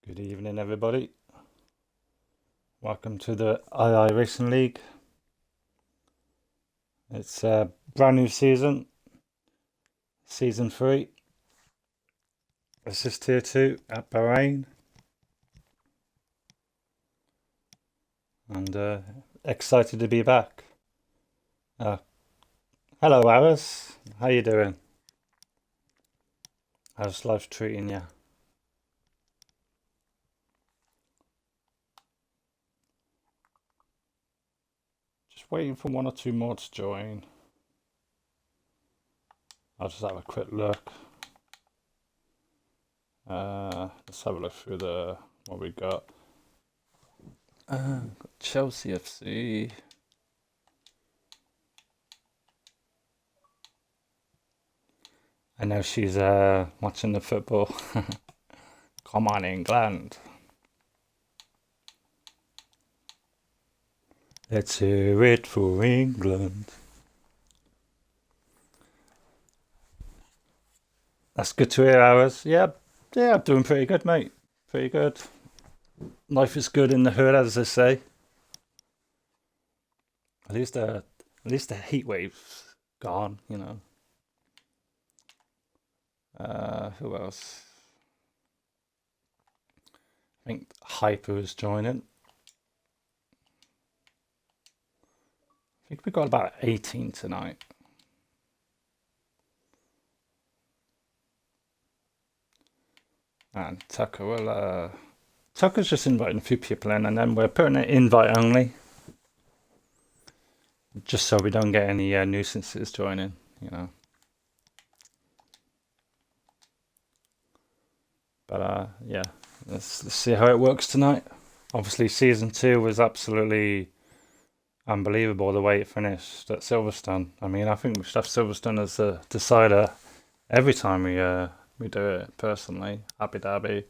Good evening, everybody. Welcome to the II Racing League. It's a brand new season, season 3. This is tier 2 at Bahrain, and excited to be back. Hello, Alice. How you doing? How's life treating you? Just waiting for one or two more to join. I'll just have a quick look. Let's have a look through what we got. Chelsea FC. I know she's watching the football. Come on, England. Let's hear it for England. That's good to hear, Hours. Yeah, I'm doing pretty good, mate. Pretty good. Life is good in the hood, as they say. At least the heat wave's gone, you know. Who else? I think Hyper is joining. I think we got about 18 tonight. And Tucker's just inviting a few people in, and then we're putting it invite only, just so we don't get any nuisances joining, you know. But yeah, let's see how it works tonight. Obviously, season 2 was absolutely unbelievable the way it finished at Silverstone. I mean, I think we should have Silverstone as a decider every time we do it. Personally, Abu Dhabi,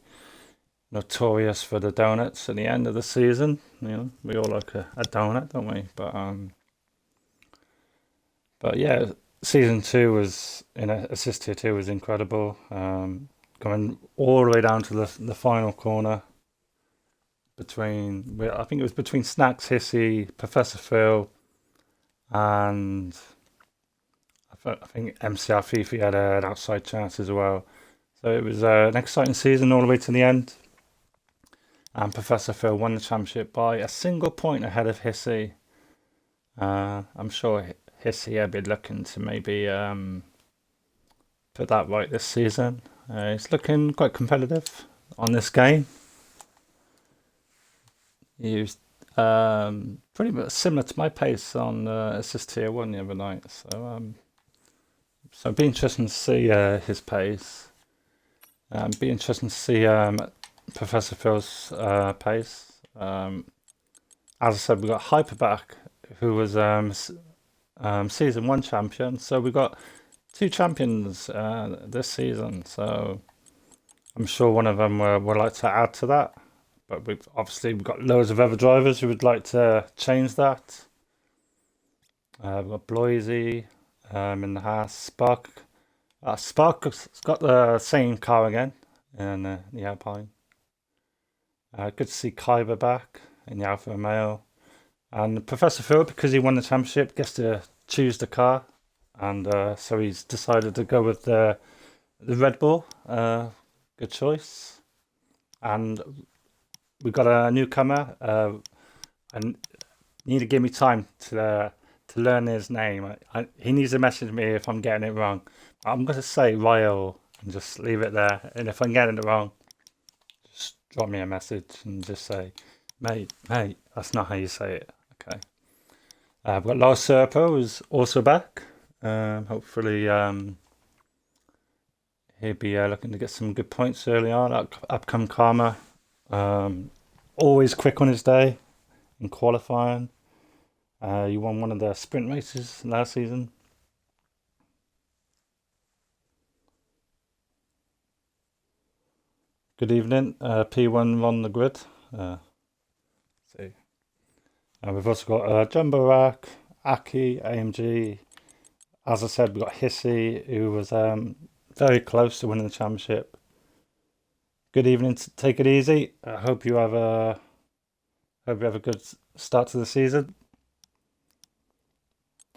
notorious for the donuts at the end of the season. You know, we all like a donut, don't we? But yeah, season 2 was assist tier 2 was incredible. Going all the way down to the final corner I think it was between Snacks, Hissy, Professor Phil, and I think MCR Fifi had an outside chance as well. So it was an exciting season all the way to the end. And Professor Phil won the championship by a single point ahead of Hissy. I'm sure Hissy had been looking to maybe put that right this season. It's looking quite competitive on this game. He was pretty much similar to my pace on assist tier 1 the other night. So it'd be interesting to see his pace. Be interesting to see Professor Phil's pace. As I said, we got Hyperback, who was season 1 champion. So we got 2 champions this season. So I'm sure one of them would like to add to that. But we've got loads of other drivers who would like to change that. We've got Bloisy in the Haas. Spark's got the same car again in the Alpine. Good to see Kyber back in the Alfa Romeo. And Professor Phil, because he won the championship, gets to choose the car. And so he's decided to go with the Red Bull. Good choice. And we got a newcomer, and need to give me time to learn his name. He needs to message me if I'm getting it wrong. I'm going to say Ryearl and just leave it there. And if I'm getting it wrong, just drop me a message and just say, mate, that's not how you say it. Okay. We've got Lars Serpo, who's also back. Hopefully, he'll be looking to get some good points early on. Upcome Karma. Always quick on his day in qualifying. You won one of the sprint races last season. Good evening, P1 on the grid. See. We've also got Jumbo Rack, aqqyiAMG. As I said, we've got Hissy, who was very close to winning the championship. Good evening. Take it easy. I hope you have a good start to the season.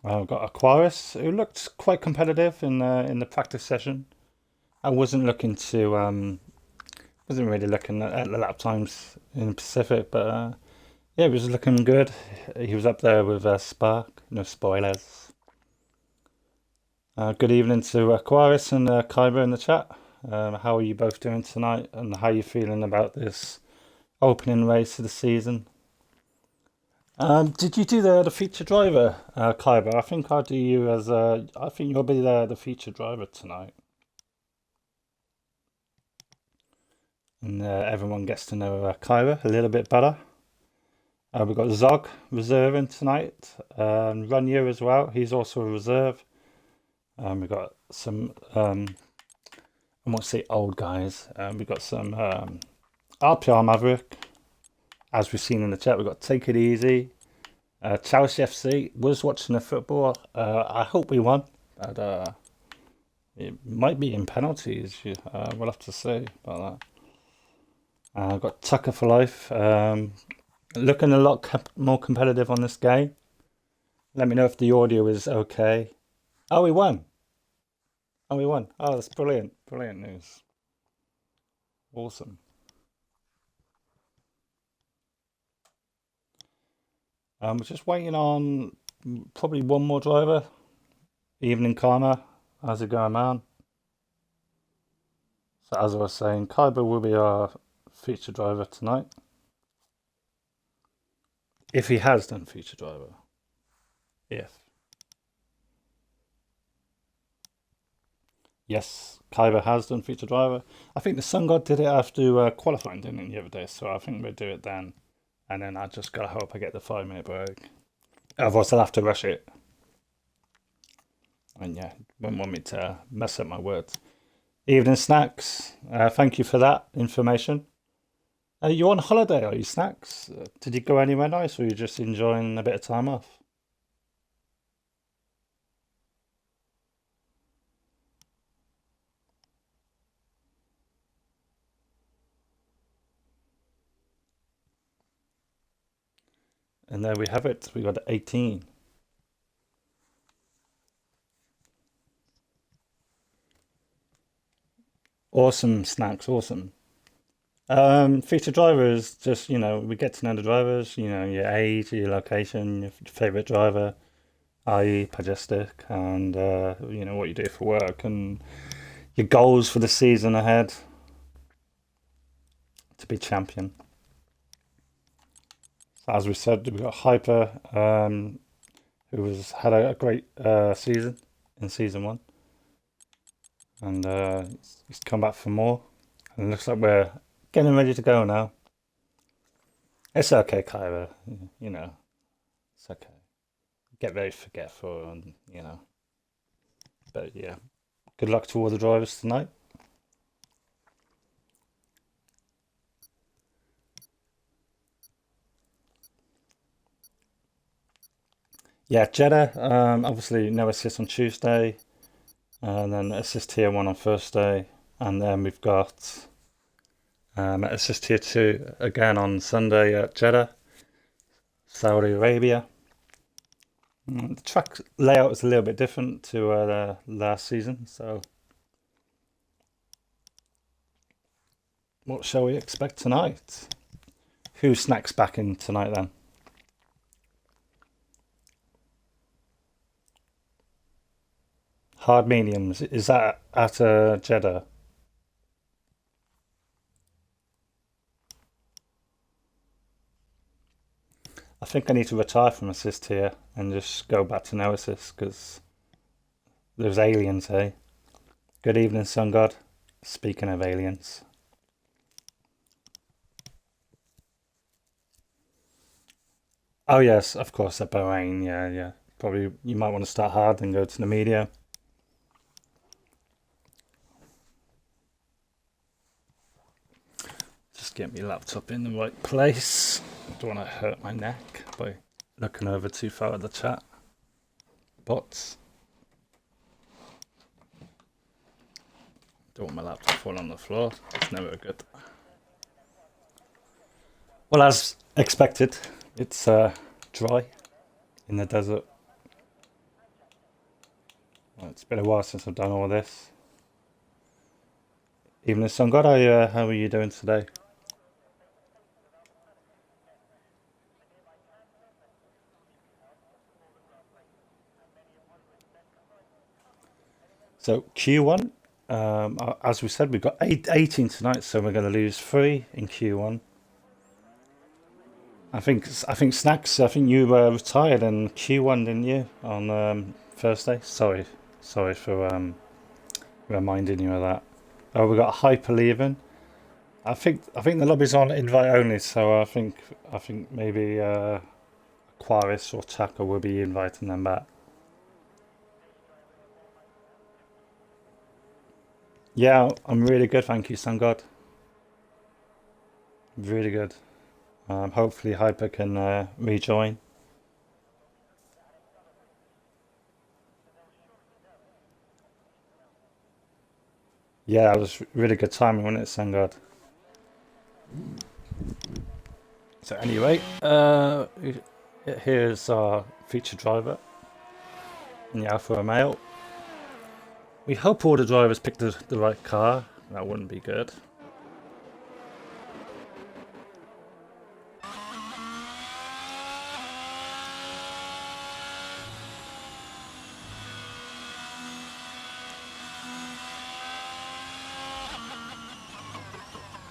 I've got Aquarius, who looked quite competitive in the practice session. I wasn't really looking at the lap times in the Pacific, but yeah, he was looking good. He was up there with Spark. No spoilers. Good evening to Aquarius and Kyber in the chat. How are you both doing tonight, and how are you feeling about this opening race of the season? Did you do the feature driver, Kyber? I think I'll do you as I think you'll be the feature driver tonight, and everyone gets to know Kyber a little bit better. We've got Zog reserving tonight, Ryearl as well. He's also a reserve. We've got some I won't say old guys. We've got some RPR Maverick. As we've seen in the chat, we've got Take It Easy. Chelsea FC was watching the football. I hope we won, but it might be in penalties. We'll have to see about that. I've got Tucker for Life. Looking a lot more competitive on this game. Let me know if the audio is okay. Oh, we won. Oh, we won. Oh, that's brilliant. Brilliant news. Awesome. We're just waiting on probably one more driver. Evening Karma. How's it going, man? So as I was saying, Kyber will be our feature driver tonight. If he has done feature driver. If. Yes, Kyber has done feature driver. I think the Sun God did it after qualifying, didn't he, the other day? So I think we'll do it then. And then I just gotta hope I get the 5 minute break. Otherwise, I'll have to rush it. And yeah, wouldn't want me to mess up my words. Evening Snacks. Thank you for that information. Are you on holiday, are you, Snacks? Did you go anywhere nice, or are you just enjoying a bit of time off? And there we have it. We got 18. Awesome, Snacks. Awesome. Feature drivers, just, we get to know the drivers, your age, your location, your favorite driver, i.e. Pajestic, and, what you do for work, and your goals for the season ahead to be champion. So as we said, we've got Hyper, who had a great season in season 1, and he's come back for more, and it looks like we're getting ready to go now. It's okay, Kyra. It's okay. Get very forgetful, and But yeah, good luck to all the drivers tonight. Yeah, Jeddah. Obviously, no assist on Tuesday, and then assist tier 1 on Thursday, and then we've got assist tier 2 again on Sunday at Jeddah, Saudi Arabia. The track layout is a little bit different to the last season, so what shall we expect tonight? Who snacks back in tonight then? Hard mediums, is that at Jeddah? I think I need to retire from assist here and just go back to no assist, because there's aliens, hey? Good evening, Sun God. Speaking of aliens. Oh yes, of course, at Bahrain, yeah. Probably you might want to start hard and go to the media. Just get my laptop in the right place. I don't want to hurt my neck by looking over too far at the chat. Bots. Don't want my laptop falling on the floor. It's never good. Well, as expected, it's dry in the desert. Well, it's been a while since I've done all this. Evening, Sun God. How are you doing today? So Q1, as we said, we've got 18 tonight, so we're going to lose 3 in Q1. I think Snacks. I think you retired in Q1, didn't you, on Thursday? Sorry for reminding you of that. Oh, we got Hyper leaving. I think the lobby's on invite only, so I think maybe Aquarius or Taka will be inviting them back. Yeah, I'm really good, thank you, Sun God. Really good. Hopefully Hyper can rejoin. Yeah, it was really good timing, wasn't it, Sun God? So anyway, here's our feature driver in the Alfa Romeo. We hope all the drivers picked the right car. That wouldn't be good.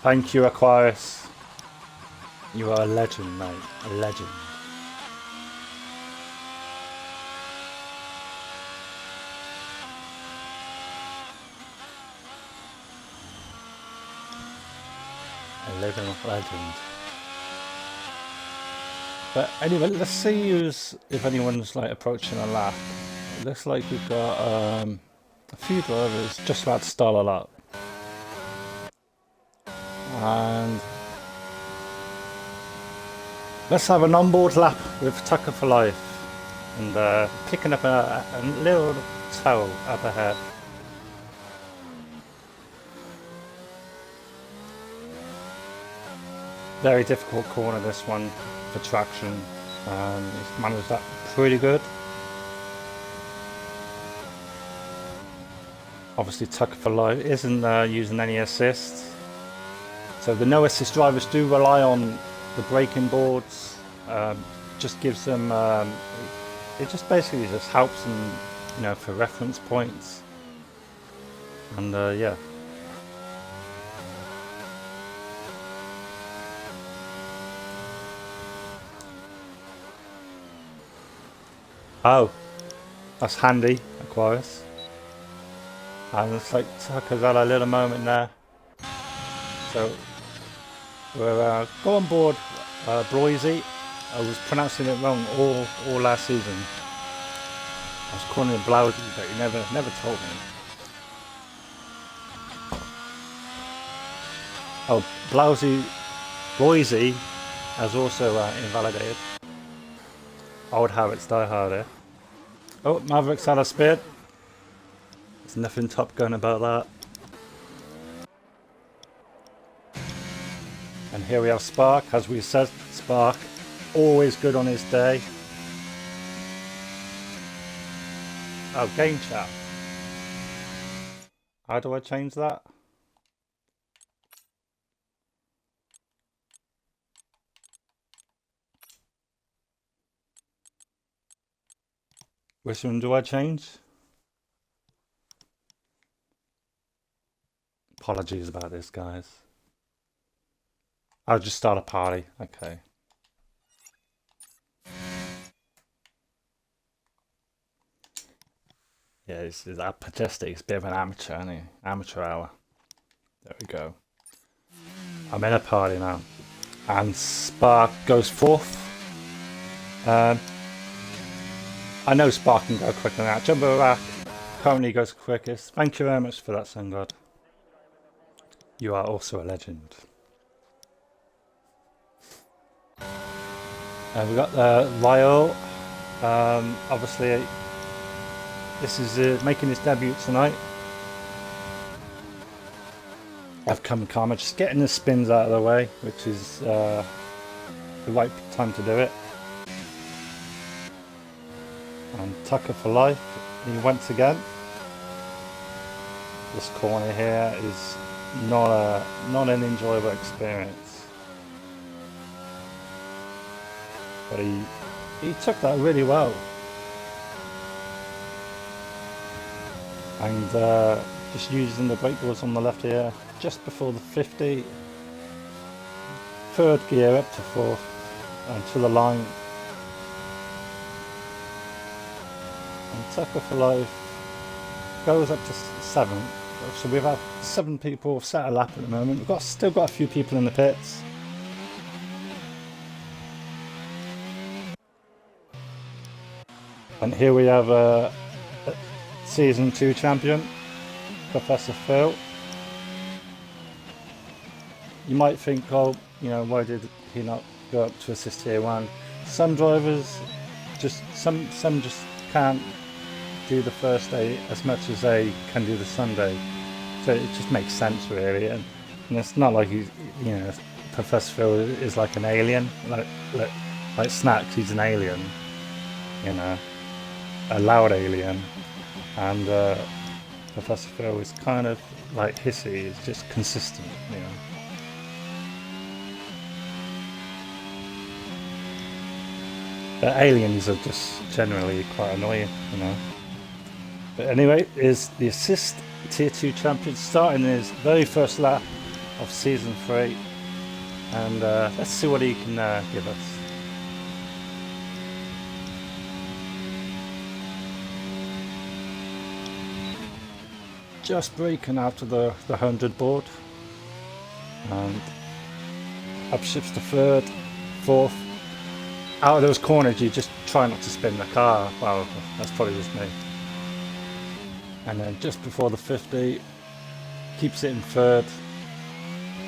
Thank you, Aquarius. You are a legend, mate. A legend. A living legend. But anyway, let's see if anyone's like approaching a lap. It looks like we've got a few drivers just about to start a lap. And let's have an onboard lap with Tucker for Life. And picking up a little toe up ahead. Very difficult corner, this one, for traction. He's managed that pretty good. Obviously Tucker for Life isn't using any assist. So the no assist drivers do rely on the braking boards. Just gives them, it just basically just helps them, for reference points. And yeah. Oh, that's handy, Aquarius. And it's like Tucker's had a little moment there. So we're go on board Bloisy. I was pronouncing it wrong all last season. I was calling it Blousy, but you never told me. Oh, Bloisy has also invalidated. Old habits die hard here. Oh, Maverick's had a spin. There's nothing Top Gun about that. And here we have Spark. As we said, Spark, always good on his day. Oh, game chat. How do I change that? Which one do I change? Apologies about this, guys. I'll just start a party. Okay. Yeah, this is that Majestic. It's a bit of an amateur, isn't he? Amateur hour. There we go. I'm in a party now. And Spark goes fourth. I know Spark can go quicker than that. Jumbo Rack currently goes quickest. Thank you very much for that, Sun God. You are also a legend. We've got Ryearl. Obviously, this is making his debut tonight. I've come calmer, just getting the spins out of the way, which is the right time to do it. And Tucker for life, he once again. This corner here is not an enjoyable experience. But he took that really well. And just using the brake balls on the left here, just before the 50. Third gear up to fourth, and to the line. And Tucker for life goes up to 7th. So we've had 7 people set a lap at the moment. We've still got a few people in the pits. And here we have a Season 2 champion, Professor Phil. You might think, oh, you know, why did he not go up to assist tier 1? Some drivers some just can't do the first day as much as they can do the Sunday. So it just makes sense, really. And it's not like he's, you know, Professor Phil is like an alien, like Snacks. He's an alien, you know, a loud alien. And Professor Phil is kind of like hissy. It's just consistent, you know. But aliens are just generally quite annoying, you know. But anyway, is the assist tier 2 champion starting his very first lap of season 3, and let's see what he can give us. Just breaking out of the 100 board, and up shifts to 3rd, 4th. Out of those corners, you just try not to spin the car. Well, that's probably just me. And then just before the 50, keeps it in 3rd.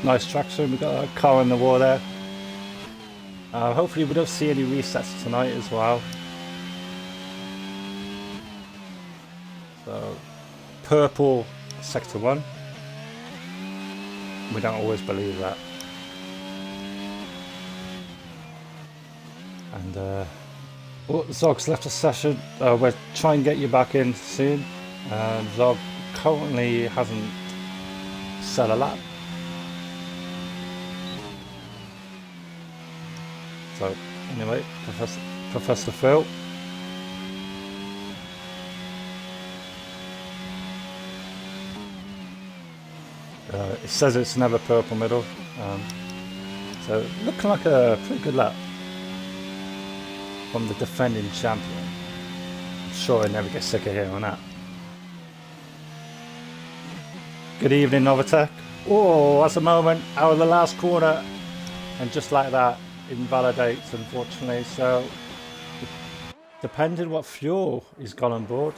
Nice traction. We've got a car in the wall there. Hopefully we don't see any resets tonight as well. So, purple sector 1. We don't always believe that. And Zog's left a session. We're trying to get you back in soon. Zog currently hasn't set a lap. So anyway, Professor Phil. It says it's never purple middle. So looking like a pretty good lap from the defending champion. I'm sure I never get sick of hearing that. Good evening, Novatech. Oh, that's a moment out of the last corner, and just like that, invalidates, unfortunately. So, depending what fuel he's got on board,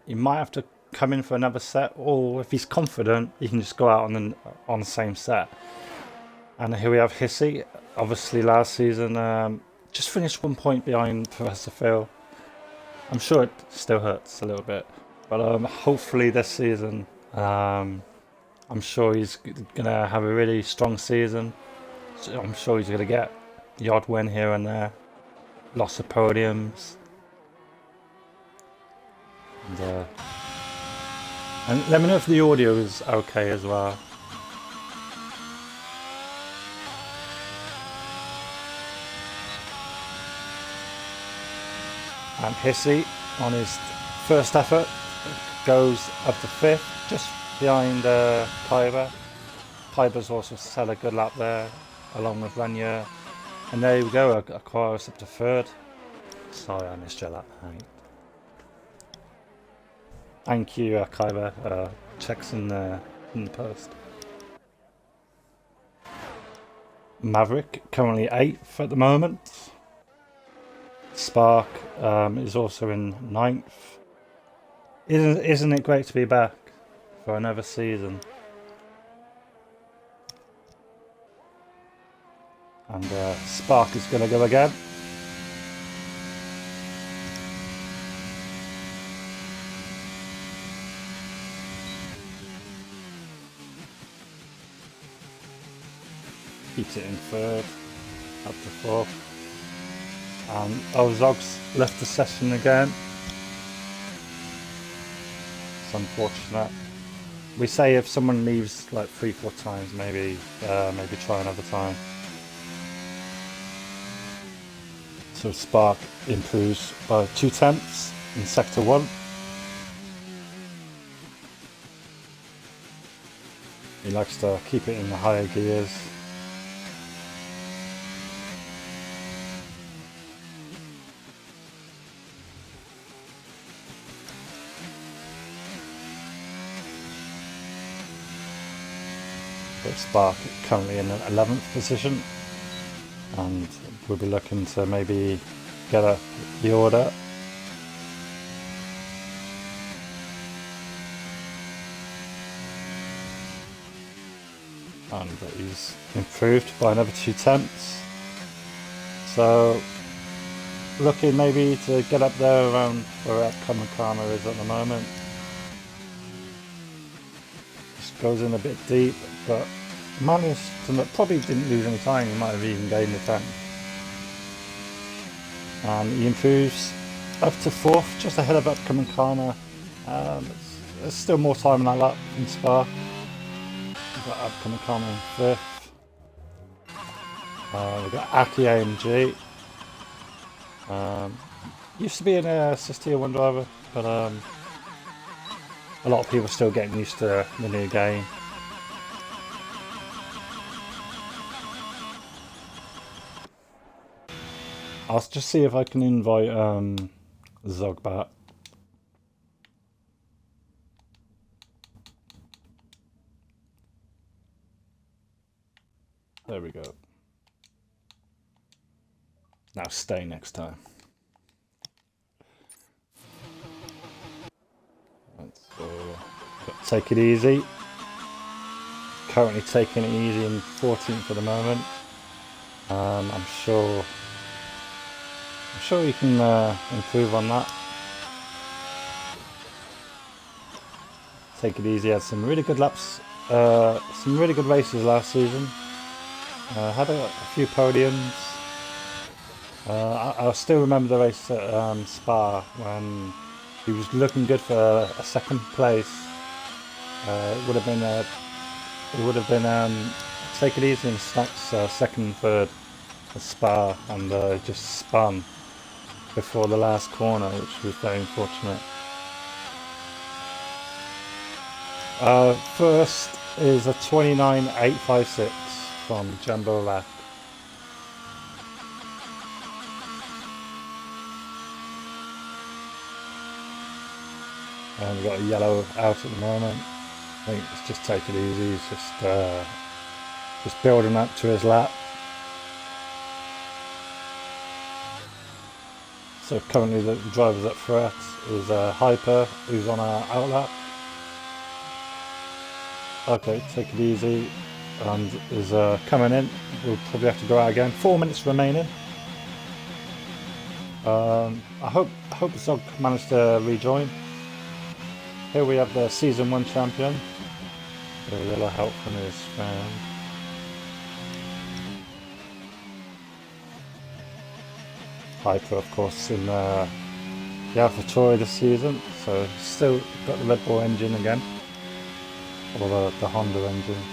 he might have to come in for another set, or if he's confident, he can just go out on the same set. And here we have Hissy. Obviously, last season, just finished 1 point behind Professor Phil. I'm sure it still hurts a little bit, but hopefully this season, I'm sure he's gonna have a really strong season. So I'm sure he's gonna get the odd win here and there, lots of podiums, and let me know if the audio is okay as well. And Hissy, on his first effort, goes up to 5th, just behind Kyber. Kyber's also set a good lap there, along with Ryearl. And there we go, Aquarius up to 3rd. Sorry I missed your lap, mate. Thank you, Kyber. Checks in the post. Maverick, currently 8th at the moment. Spark is also in 9th. Isn't it great to be back for another season? And Spark is going to go again. Keeps it in 3rd. up to 4th. And Zog's left the session again. It's unfortunate. We say if someone leaves like 3-4 times, maybe try another time. So Spark improves by 0.2 in sector 1. He likes to keep it in the higher gears. But Spark currently in an 11th position, and we'll be looking to maybe get up the order. And he's improved by another 0.2. So looking maybe to get up there around where aqqyiAMG is at the moment. Just goes in a bit deep, but managed to probably didn't lose any time. He might have even gained a 10. And he improves up to 4th, just ahead of aqqyiAMG. There's still more time in that lap in Spa. We've got aqqyiAMG in 5th. We've got aqqyiAMG. Used to be an assist tier 1 driver, but a lot of people are still getting used to the new game. I'll just see if I can invite Zog back. There we go. Now stay next time. Take it easy. Currently taking it easy in 14th at the moment. I'm sure you can improve on that. Take it easy. Had some really good laps, some really good races last season. Had a few podiums. I still remember the race at Spa when he was looking good for a 2nd place. It would have been take it easy and snatch 2nd and 3rd at Spa, and just spun before the last corner, which was very unfortunate. First is a 29.856 from Jumbo Rack. And we've got a yellow out at the moment. I think it's just take it easy. He's just building up to his lap. So currently the drivers at threat is Hyper, who's on our outlap. Okay, take it easy, and is coming in. We'll probably have to go out again. 4 minutes remaining. I hope Zog managed to rejoin. Here we have the Season 1 champion. A little help from his friend. Hyper, of course, in the AlphaTauri this season, so still got the Red Bull engine again, or the Honda engine.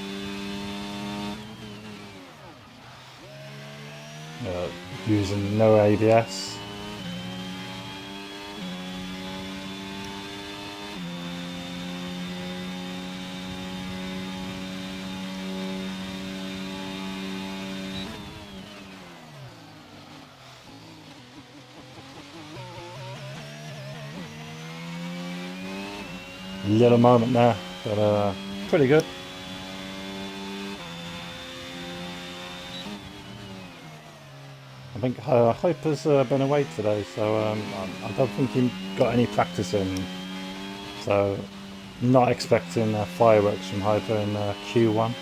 Using no ABS. Little moment there, but pretty good. I think Hyper's been away today, so I don't think he got any practice in. So not expecting fireworks from Hyper in Q1.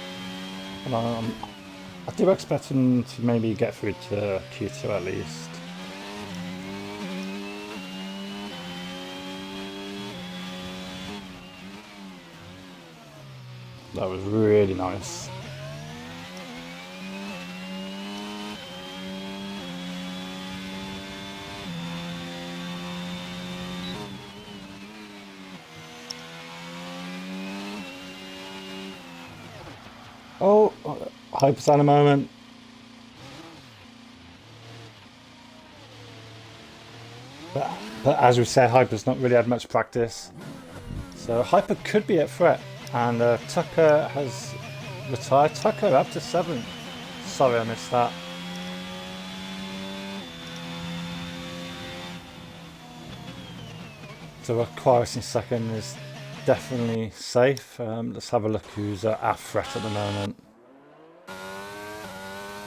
And I do expect him to maybe get through to Q2 at least. That was really nice. Oh, Hyper's on a moment. But, but as we said, Hyper's not really had much practice. So Hyper could be at threat. And Tucker has retired. Tucker up to 7th. Sorry I missed that. So Aquarius in second is definitely safe. Let's have a look who's at threat at the moment.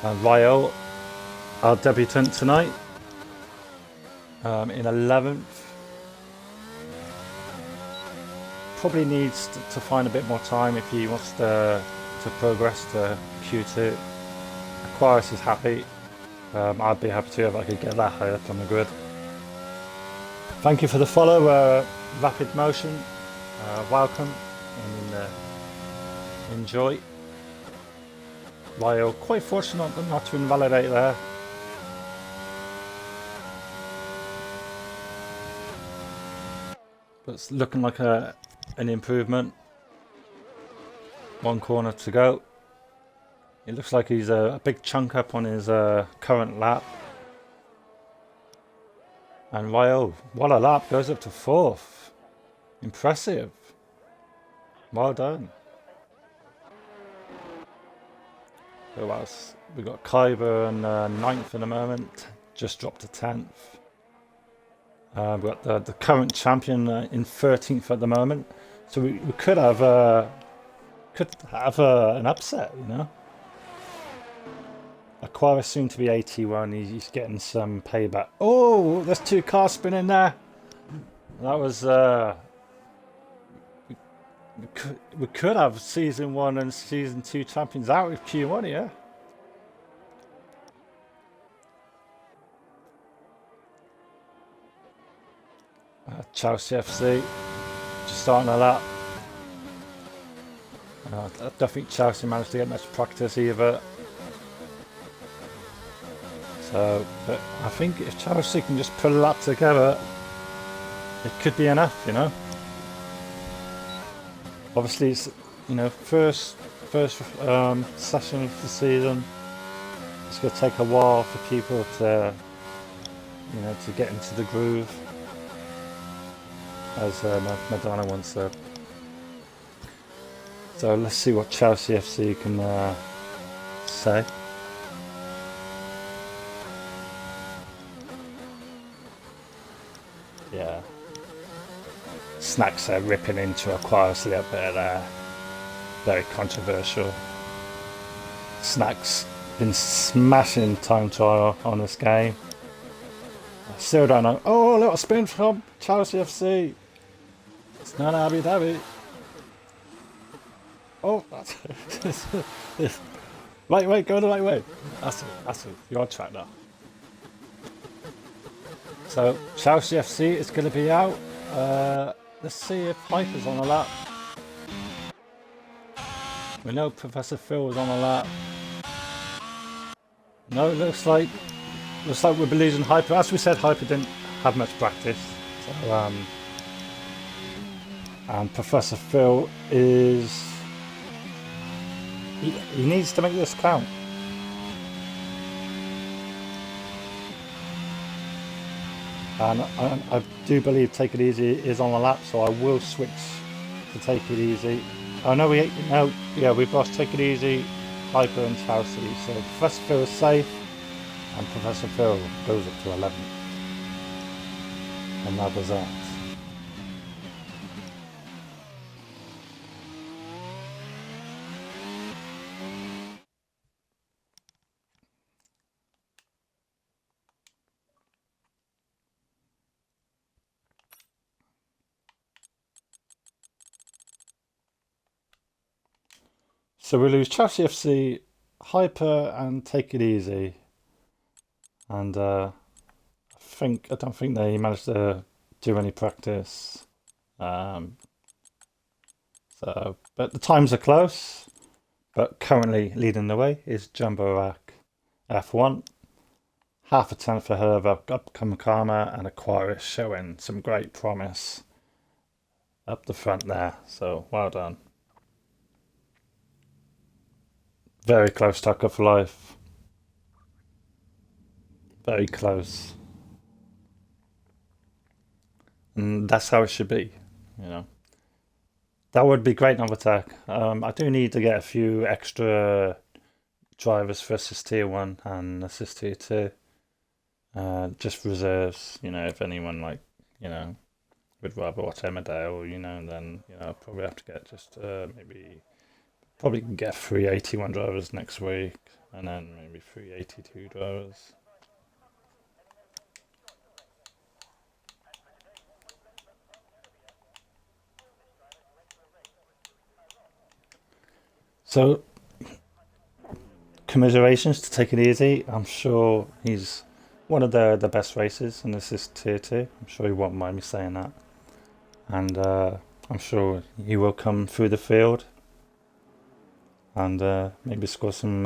Ryearl, our debutant tonight, in 11th. Probably needs to find a bit more time if he wants to progress to Q2. Aquarius is happy. I'd be happy too if I could get that high up on the grid. Thank you for the follow, Rapid Motion. Welcome and enjoy. Ryearl, quite fortunate not to invalidate there. But it's looking like an improvement. 1 corner to go. It looks like he's a big chunk up on his current lap. And Ryearl, what a lap, goes up to 4th. Impressive. Well done. Who else? We've got Kyber and 9th in a moment. Just dropped to 10th. We've got the current champion in 13th at the moment. So we could have an upset, you know. Aquarius soon to be 81. He's getting some payback. Oh, there's 2 cars spinning there. That was we could have season 1 and season 2 champions out with Q1 here. Chelsea FC just starting a lap. I don't think Chelsea managed to get much practice either. So, but I think if Chelsea can just put a lap together, it could be enough, you know. Obviously, it's, you know, first session of the season. It's going to take a while for people to, you know, to get into the groove, as Madonna once said. So let's see what Chelsea FC can say. Yeah. Snacks are ripping into Aquarius a little bit there. Very controversial. Snacks been smashing time trial on this game. I still don't know. Oh, a little spin from Chelsea FC. It's not Abu Dhabi. Oh, that's wait, go the right way. That's it. You're on track now. So Chelsea FC is going to be out. Let's see if Hyper's on the lap. We know Professor Phil was on the lap. No, it looks like we'll be losing Hyper. As we said, Hyper didn't have much practice. So, and Professor Phil is... He needs to make this count. And I do believe Take It Easy is on the lap, so I will switch to Take It Easy. Oh no, we've lost Take It Easy, Hyper and Chelsea. So Professor Phil is safe, and Professor Phil goes up to 11th. And that was that. So we lose Chelsea FC, Hyper, and Take It Easy. And I don't think they managed to do any practice. But the times are close. But currently leading the way is Jumbo Rack F1. Half a 10 for her, upcoming Karma and Aquarius showing some great promise up the front there. So well done. Very close tackle for life. Very close. And that's how it should be, you know. That would be great on attack. I do need to get a few extra drivers for assist tier 1 and assist tier 2. Just reserves, you know, if anyone like, you know, would rather watch Emmerdale, you know, then, you know, I'll probably have to get just maybe, probably can get 381 drivers next week and then maybe 382 drivers. So, commiserations to take it easy. I'm sure he's one of the best races, and this is tier 2. I'm sure he won't mind me saying that. And I'm sure he will come through the field and maybe score some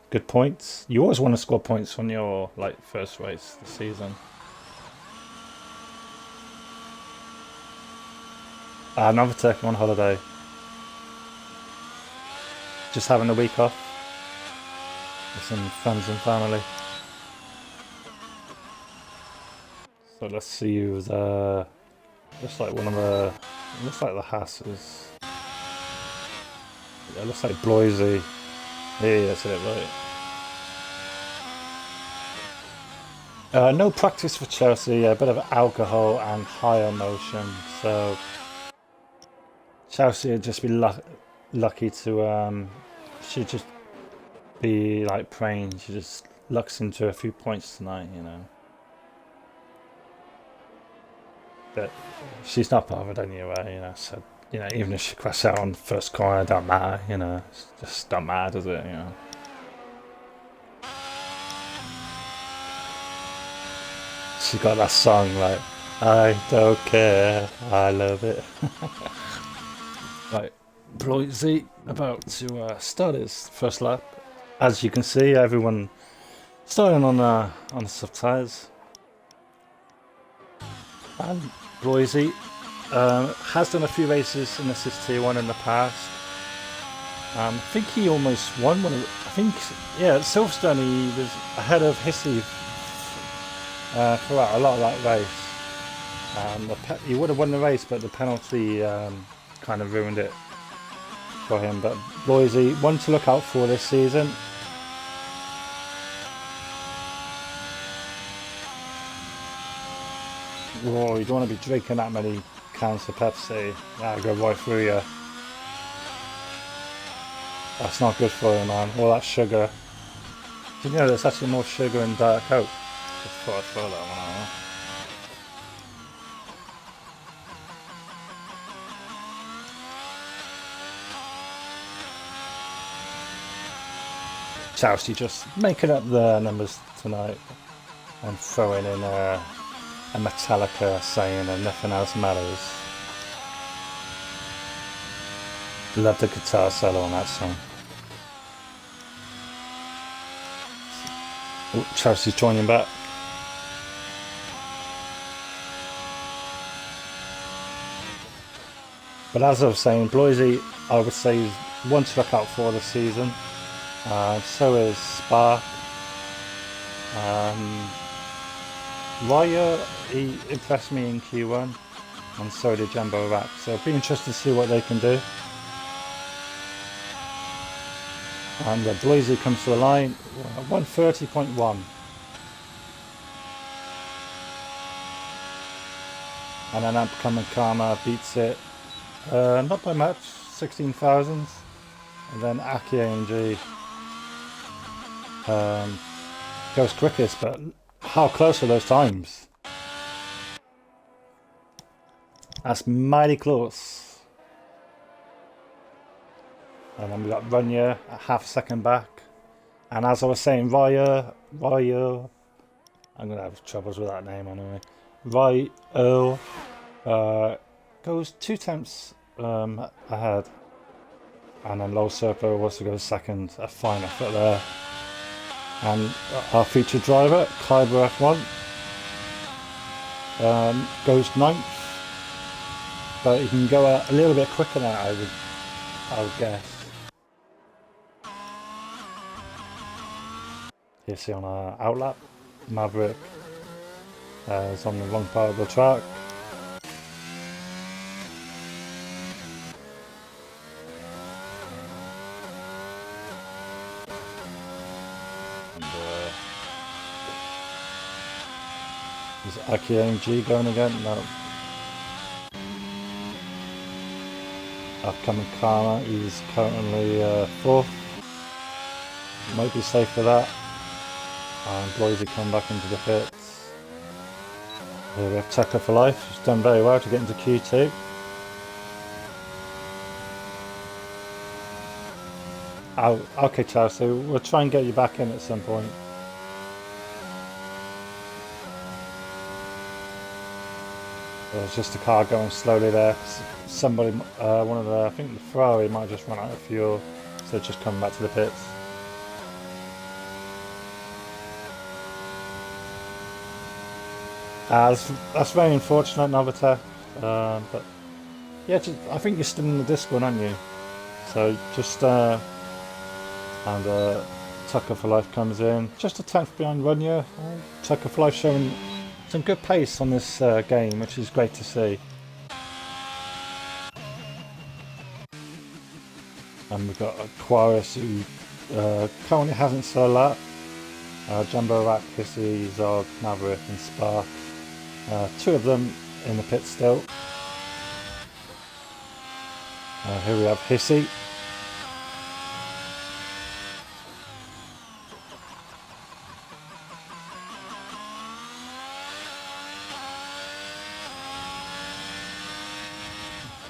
good points. You always want to score points on your first race this season. Another turkey on holiday. Just having a week off with some friends and family. So let's see who's looks like one of the looks like the Hasses. Yeah, looks like Bloisy. Yeah, that's it, right. No practice for Chelsea, a bit of alcohol and high emotion. So Chelsea would just be lucky to should just be like praying she just lucks into a few points tonight, you know. But she's not bothered anyway, you know, so you know, even if she crashes out on first corner, it don't matter, you know. It's just don't matter, does it, you know. She got that song like I don't care, I love it. Right. Bloisy about to start his first lap. As you can see, everyone starting on the soft tyres. And Bloisy has done a few races in Assist Tier 1 in the past. I think he almost won one of I think, yeah, at Silverstone he was ahead of Hissy throughout a lot of that race. He would have won the race, but the penalty kind of ruined it for him. But Bloisy, one to look out for this season. Whoa, you don't want to be drinking that many cans of Pepsi. That'll go right through you. That's not good for you, man. All that sugar. Do you know there's actually more sugar in Diet Coke? Just thought I'd throw that one out. Chelsea just making up the numbers tonight and throwing in a Metallica saying that nothing else matters. Love the guitar solo on that song. Ooh, Chelsea's joining back. But as I was saying, Bloisy, I would say, is one to look out for this season. So is Spark. Ryearl, he impressed me in Q1, and so did Jumbo Rack. So it'll be interesting to see what they can do. And Bloisy comes to the line, 130.1. And then upcoming Karma beats it, not by much, 16,000. And then aqqyiAMG goes quickest, but how close are those times? That's mighty close. And then we got Ryearl a half a second back. And as I was saying, Ryearl, I'm going to have troubles with that name anyway. Ryearl goes 2 tenths ahead. And then Low Serpo also goes second, a fine effort there. And our featured driver, Kyber F1, goes 9th. But he can go a little bit quicker now, I would guess. Hissy on our outlap. Maverick is on the wrong part of the track. And is aqqyiAMG going again? No. Upcoming Karma, he's currently 4th. Might be safe for that. And Bloisy come back into the pits. Here we have Tucker for Life, he's done very well to get into Q2. Oh, okay Chelsea, we'll try and get you back in at some point. There's just a car going slowly there. Somebody, one of the, I think the Ferrari might have just run out of fuel, so just coming back to the pits. That's very unfortunate, Novita. But yeah, I think you're still in the disc one, aren't you? So just and Tucker for Life comes in, just a tenth behind Ryearl. Tucker for Life showing some good pace on this game, which is great to see. And we've got Aquarius who currently hasn't set a lap. Jumbo Rack, Hissy, Zog, Maverick and Spark. 2 of them in the pit still. Here we have Hissy.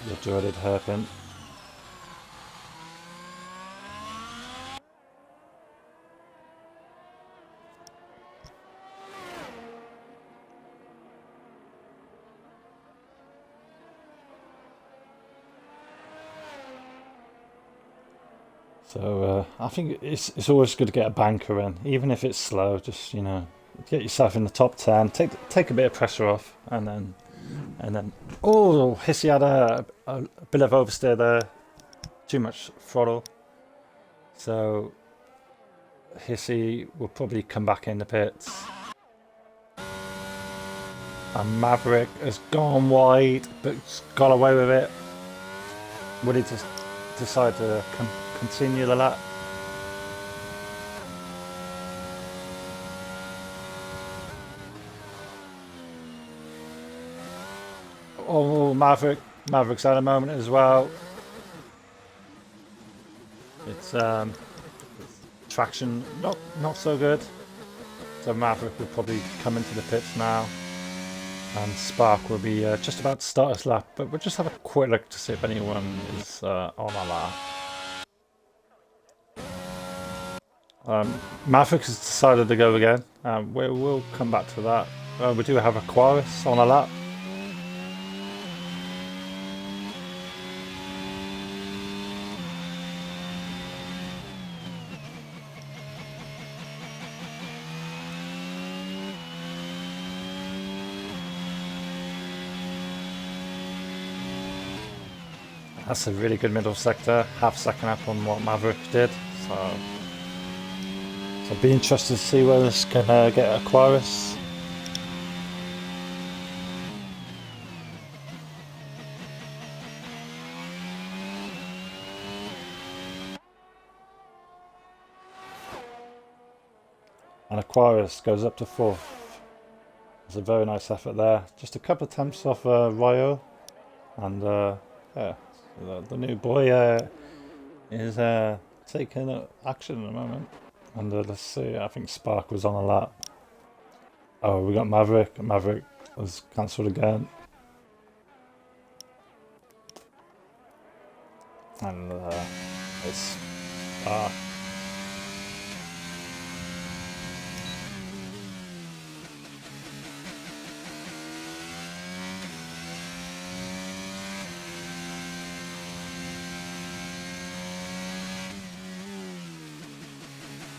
The dreaded hairpin. So I think it's always good to get a banker in, even if it's slow. Just, you know, get yourself in the top 10, take a bit of pressure off, and then oh, Hissy had a bit of oversteer there, too much throttle. So Hissy will probably come back in the pits. And Maverick has gone wide, but got away with it. Will he just decide to continue the lap? Oh, Maverick's had a moment as well. It's traction not so good. So Maverick will probably come into the pits now. And Spark will be just about to start his lap, but we'll just have a quick look to see if anyone is on our lap. Maverick has decided to go again. We'll come back to that. We do have Aquarius on our lap. That's a really good middle sector, half second up on what Maverick did. So I'll be interested to see where this can get Aquarius. And Aquarius goes up to 4th. It's a very nice effort there. Just a couple of attempts off Ryearl, and yeah. The new boy is taking action at the moment. And let's see, I think Spark was on a lap. Oh, we got Maverick. Maverick was cancelled again. And it's Spark.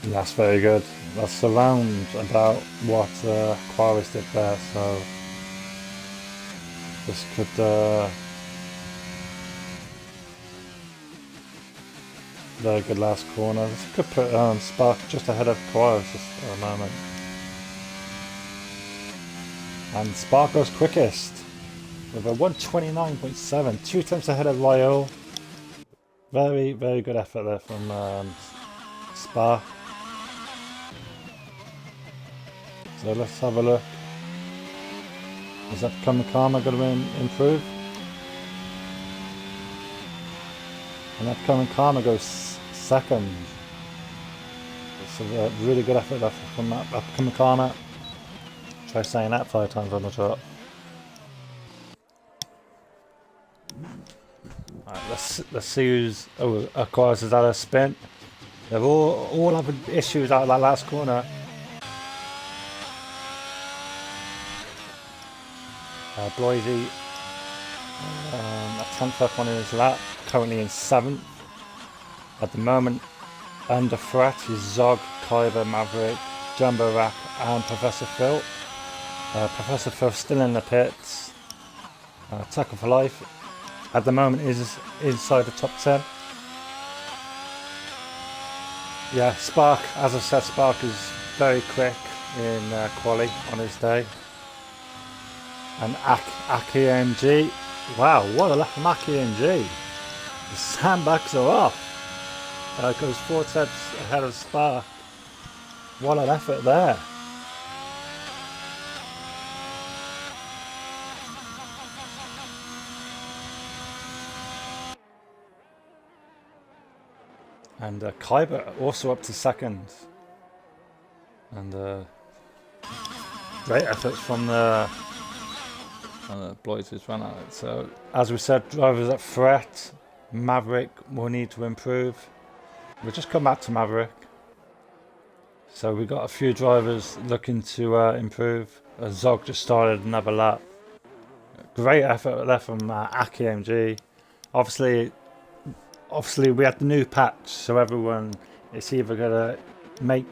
That's very good. That's around about what Aquarius did there, so this could very good last corner. This could put Spark just ahead of Quaris at the moment. And Spark goes quickest with a 129.7, 2 tenths ahead of Ryearl. Very, very good effort there from Spark. So let's have a look. Is that Karma going to improve? And that Karma goes second. It's a really good effort from that Karma. Try saying that 5 times on the trot. Alright, let's see who's Aquarius has had a spin. They've all having issues out of that last corner. Bloisy, a 10th up on his lap, currently in 7th. At the moment, under threat is Zog, Kyber, Maverick, Jumbo Rack, and Professor Phil. Professor Phil still in the pits. Tackle for Life at the moment is inside the top 10. Yeah, Spark, as I said, Spark is very quick in quali on his day. And aqqyiAMG, wow, what a lap from aqqyiAMG. The sandbags are off. Goes 4 tenths ahead of Spark. What an effort there. And Kyber also up to second. And great efforts from the Bloids run at it. So as we said, drivers at threat. Maverick will need to improve. We'll just come back to Maverick. So we got a few drivers looking to improve. Zog just started another lap. Great effort there from aqqyiAMG. Obviously we had the new patch, so everyone, it's either gonna make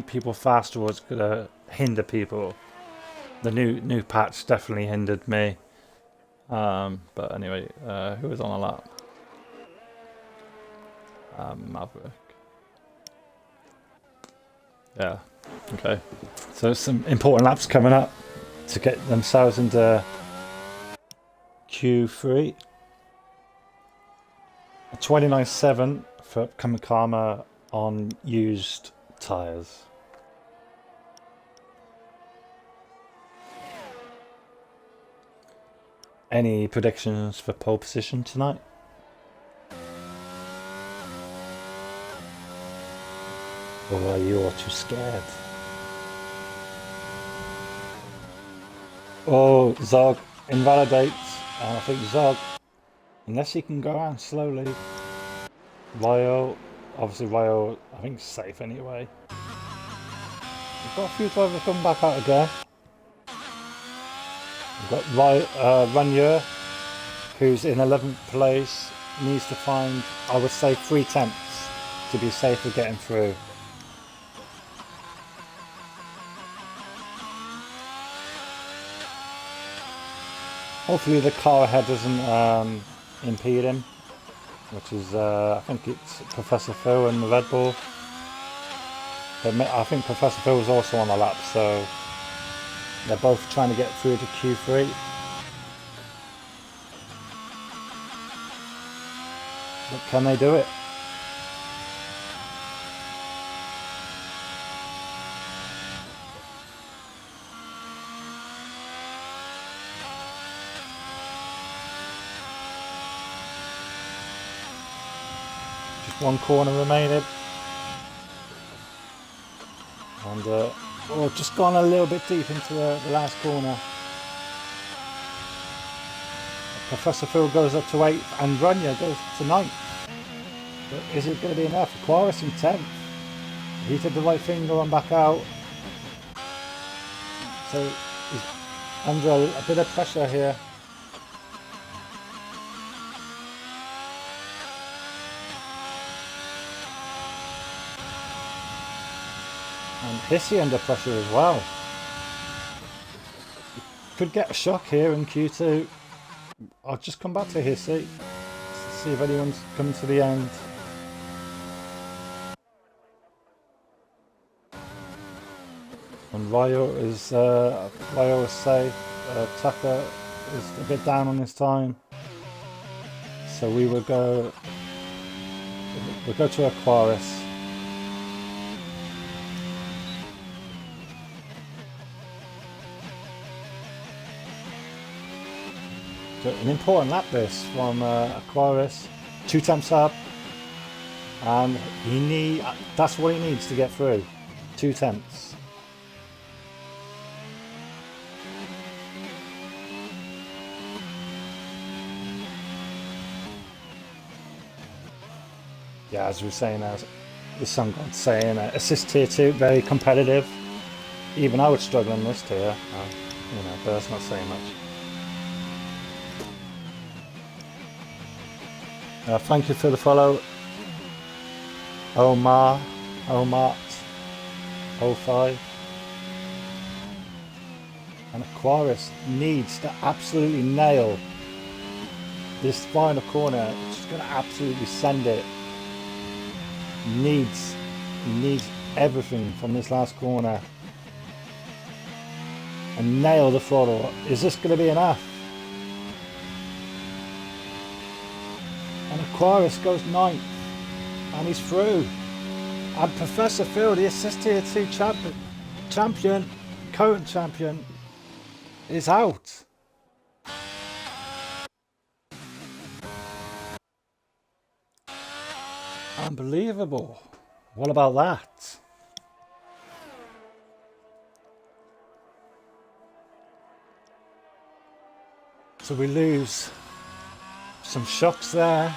people faster or it's gonna hinder people. The new patch definitely hindered me. But anyway, who was on a lap? Maverick. Yeah. Okay. So some important laps coming up to get themselves into Q3. A 29.7 for Karma on used tyres. Any predictions for pole position tonight? Or are you all too scared? Oh, Zog invalidates, and I think Zog, unless he can go around slowly. Ryearl, obviously Ryearl, I think safe anyway. We've got a few drivers coming back out again. We've got Ryearl, who's in 11th place, needs to find, I would say, 3 tenths to be safe of getting through. Hopefully the car ahead doesn't impede him, which is, I think it's Professor Phil and the Red Bull. But I think Professor Phil was also on the lap, so they're both trying to get through to Q3. But can they do it? Just one corner remaining. And just gone a little bit deep into the last corner. Professor Phil goes up to 8th and Ryearl goes to 9th. But is it going to be enough? Quaris in 10th. He did the right thing going back out. So he's under a bit of pressure here. And Hissy under pressure as well. Could get a shock here in Q2. I'll just come back to Hissy. See if anyone's coming to the end. And Ryearl is safe. Tucker is a bit down on his time, so we'll go to Aquarius. So an important lap this from Aquarius, 2 temps up, and that's what he needs to get through, 2 temps. Yeah, as we were saying, as the Sun God's saying, assist tier 2, very competitive. Even I would struggle in this tier, but that's not saying much. Thank you for the follow, Omart 05. And Aquarius needs to absolutely nail this final corner. It's just going to absolutely send it. Needs everything from this last corner and nail the throttle. Is this going to be enough? And Aquarius goes 9th and he's through. And Professor Phil, the assist tier 2 current champion, is out. Unbelievable. What about that? So we lose some shocks there.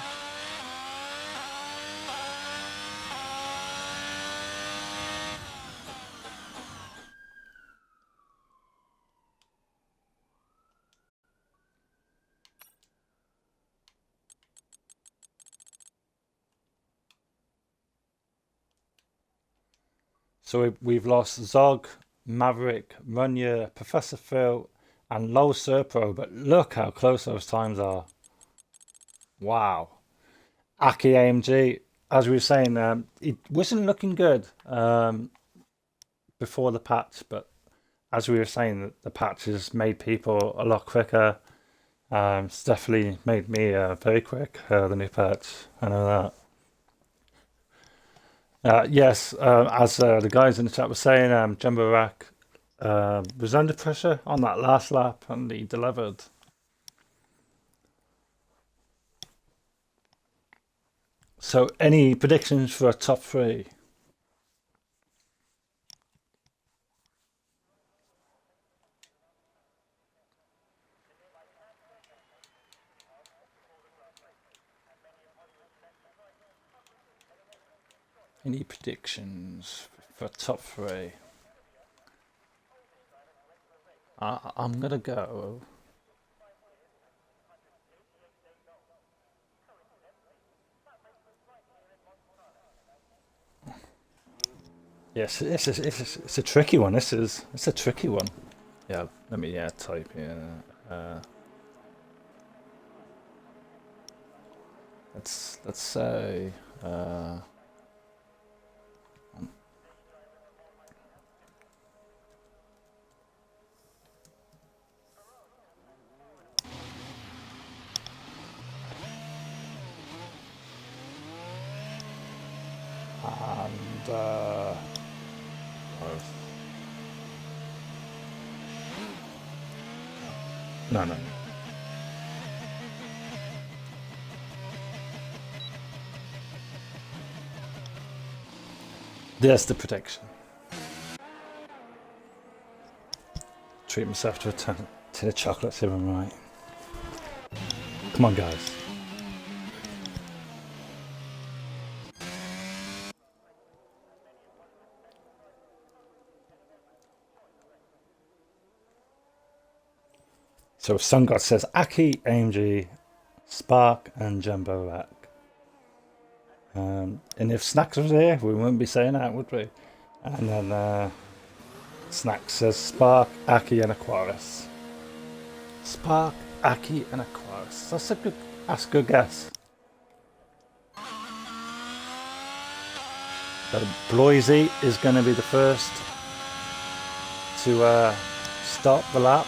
So we've lost Zog, Maverick, Ryearl, Professor Phil, and Low Serpro, but look how close those times are. Wow. aqqyiAMG, as we were saying, it wasn't looking good before the patch, but as we were saying, the patch has made people a lot quicker. It's definitely made me very quick, the new patch. I know that. Yes, as the guys in the chat were saying, Jumbo Rack was under pressure on that last lap and he delivered. So, any predictions for a top 3? Any predictions for top 3? I'm gonna go. Yes, it's a tricky one. It's a tricky one. Yeah, let me type here. Let's say. No. There's the protection. Treat myself to a tin of chocolates if I'm right. Come on, guys. So Sun God says aqqyiAMG, Spark, and Jumbo Rack. And if Snacks was here, we wouldn't be saying that, would we? And then Snacks says Spark, Acqui, and Aquarius. Spark, Acqui, and Aquarius. That's a good guess. So Bloisy is going to be the first to start the lap.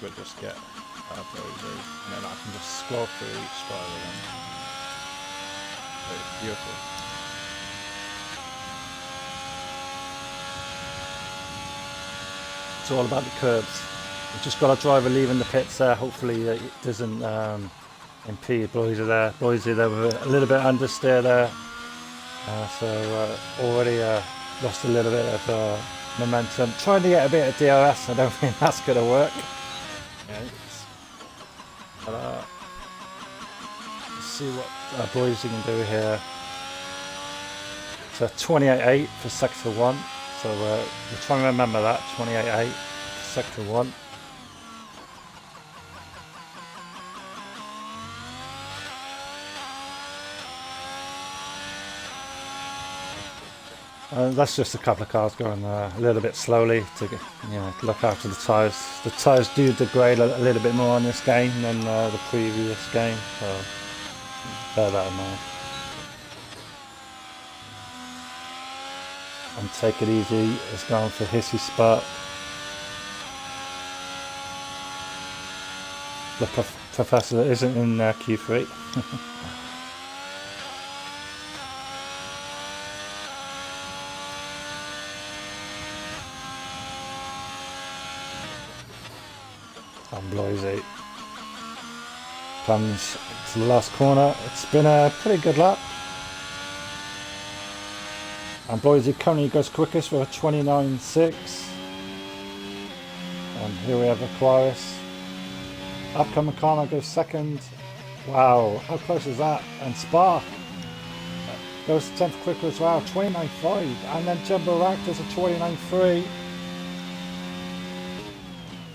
We'll just get Boise, and then I can just scroll through each spiral again. It's beautiful. It's all about the curbs. We've just got a driver leaving the pits there. Hopefully it doesn't impede Boise there. Boise there with a little bit understeer there. So already lost a little bit of momentum. Trying to get a bit of DRS. I don't think that's going to work. Yeah, but, let's see what Boise can do here. So 28.8 for sector 1. So we're trying to remember that, 28.8 for sector 1. That's just a couple of cars going a little bit slowly to look after the tyres. The tyres do degrade a little bit more on this game than the previous game, so bear that in mind. And Take It Easy is going for hissy spot. The professor isn't in Q3. And Boise comes to the last corner. It's been a pretty good lap. And Boise currently goes quickest with a 29.6. And here we have Aquarius. Upcoming Karma goes second. Wow, how close is that? And Spark goes 10th quicker as well, 29.5. And then Jumbo Rack does a 29.3.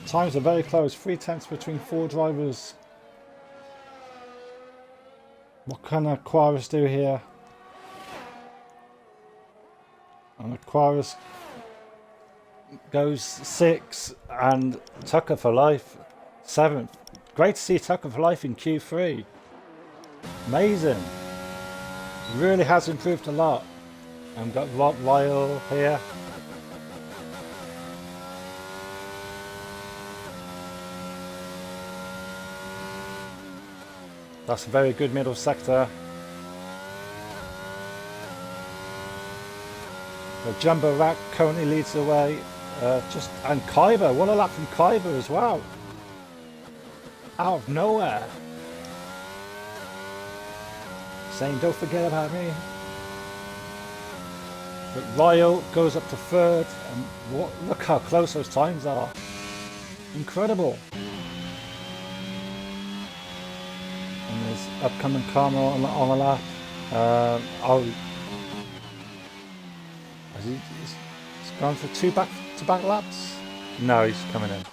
Times are very close, 3/10 between 4 drivers. What can Aquarius do here? And Aquarius goes 6, and Tucker for Life 7th. Great to see Tucker for Life in Q3. Amazing. Really has improved a lot. And got Ryearl here. That's a very good middle sector. The Jumbo Rack currently leads the way. And Kyber, what a lap from Kyber as well. Out of nowhere. Saying don't forget about me. But Ryearl goes up to 3rd, and look how close those times are. Incredible. And there's Upcoming Karma on the lap. He's gone for 2 back-to-back laps? No, he's coming in.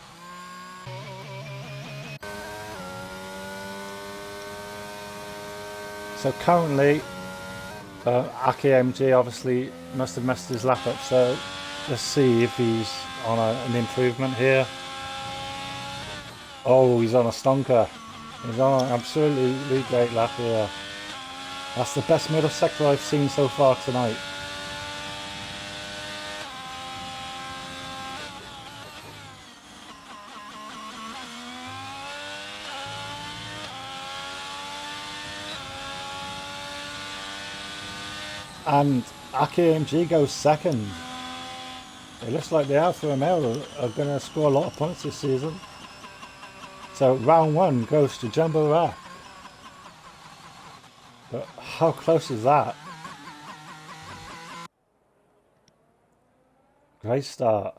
So currently, aqqyiAMG obviously must have messed his lap up, so let's see if he's on an improvement here. Oh, he's on a stonker. He's on an absolutely great lap here. That's the best middle sector I've seen so far tonight. And aqqyiAMG goes 2nd. It looks like the Alfa Romeo are going to score a lot of points this season. So round 1 goes to Jumbo Rack. But how close is that? Great start.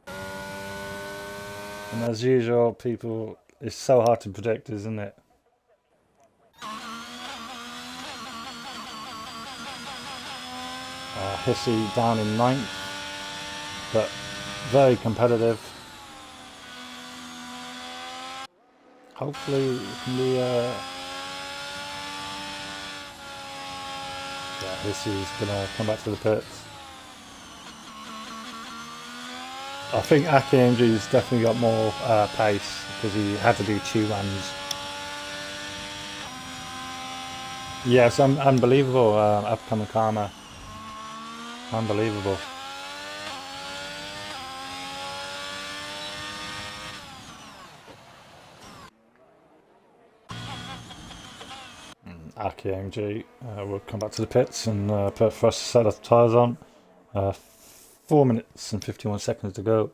And as usual, people, it's so hard to predict, isn't it? Hissy down in 9th, but very competitive. Hopefully it can be Hissy's gonna come back to the pits. I think aqqyiAMG's definitely got more pace because he had to do 2 runs. Yeah, it's unbelievable. Upcoming Karma. Unbelievable. aqqyiAMG will come back to the pits and put for us to set the tyres on. 4 minutes and 51 seconds to go.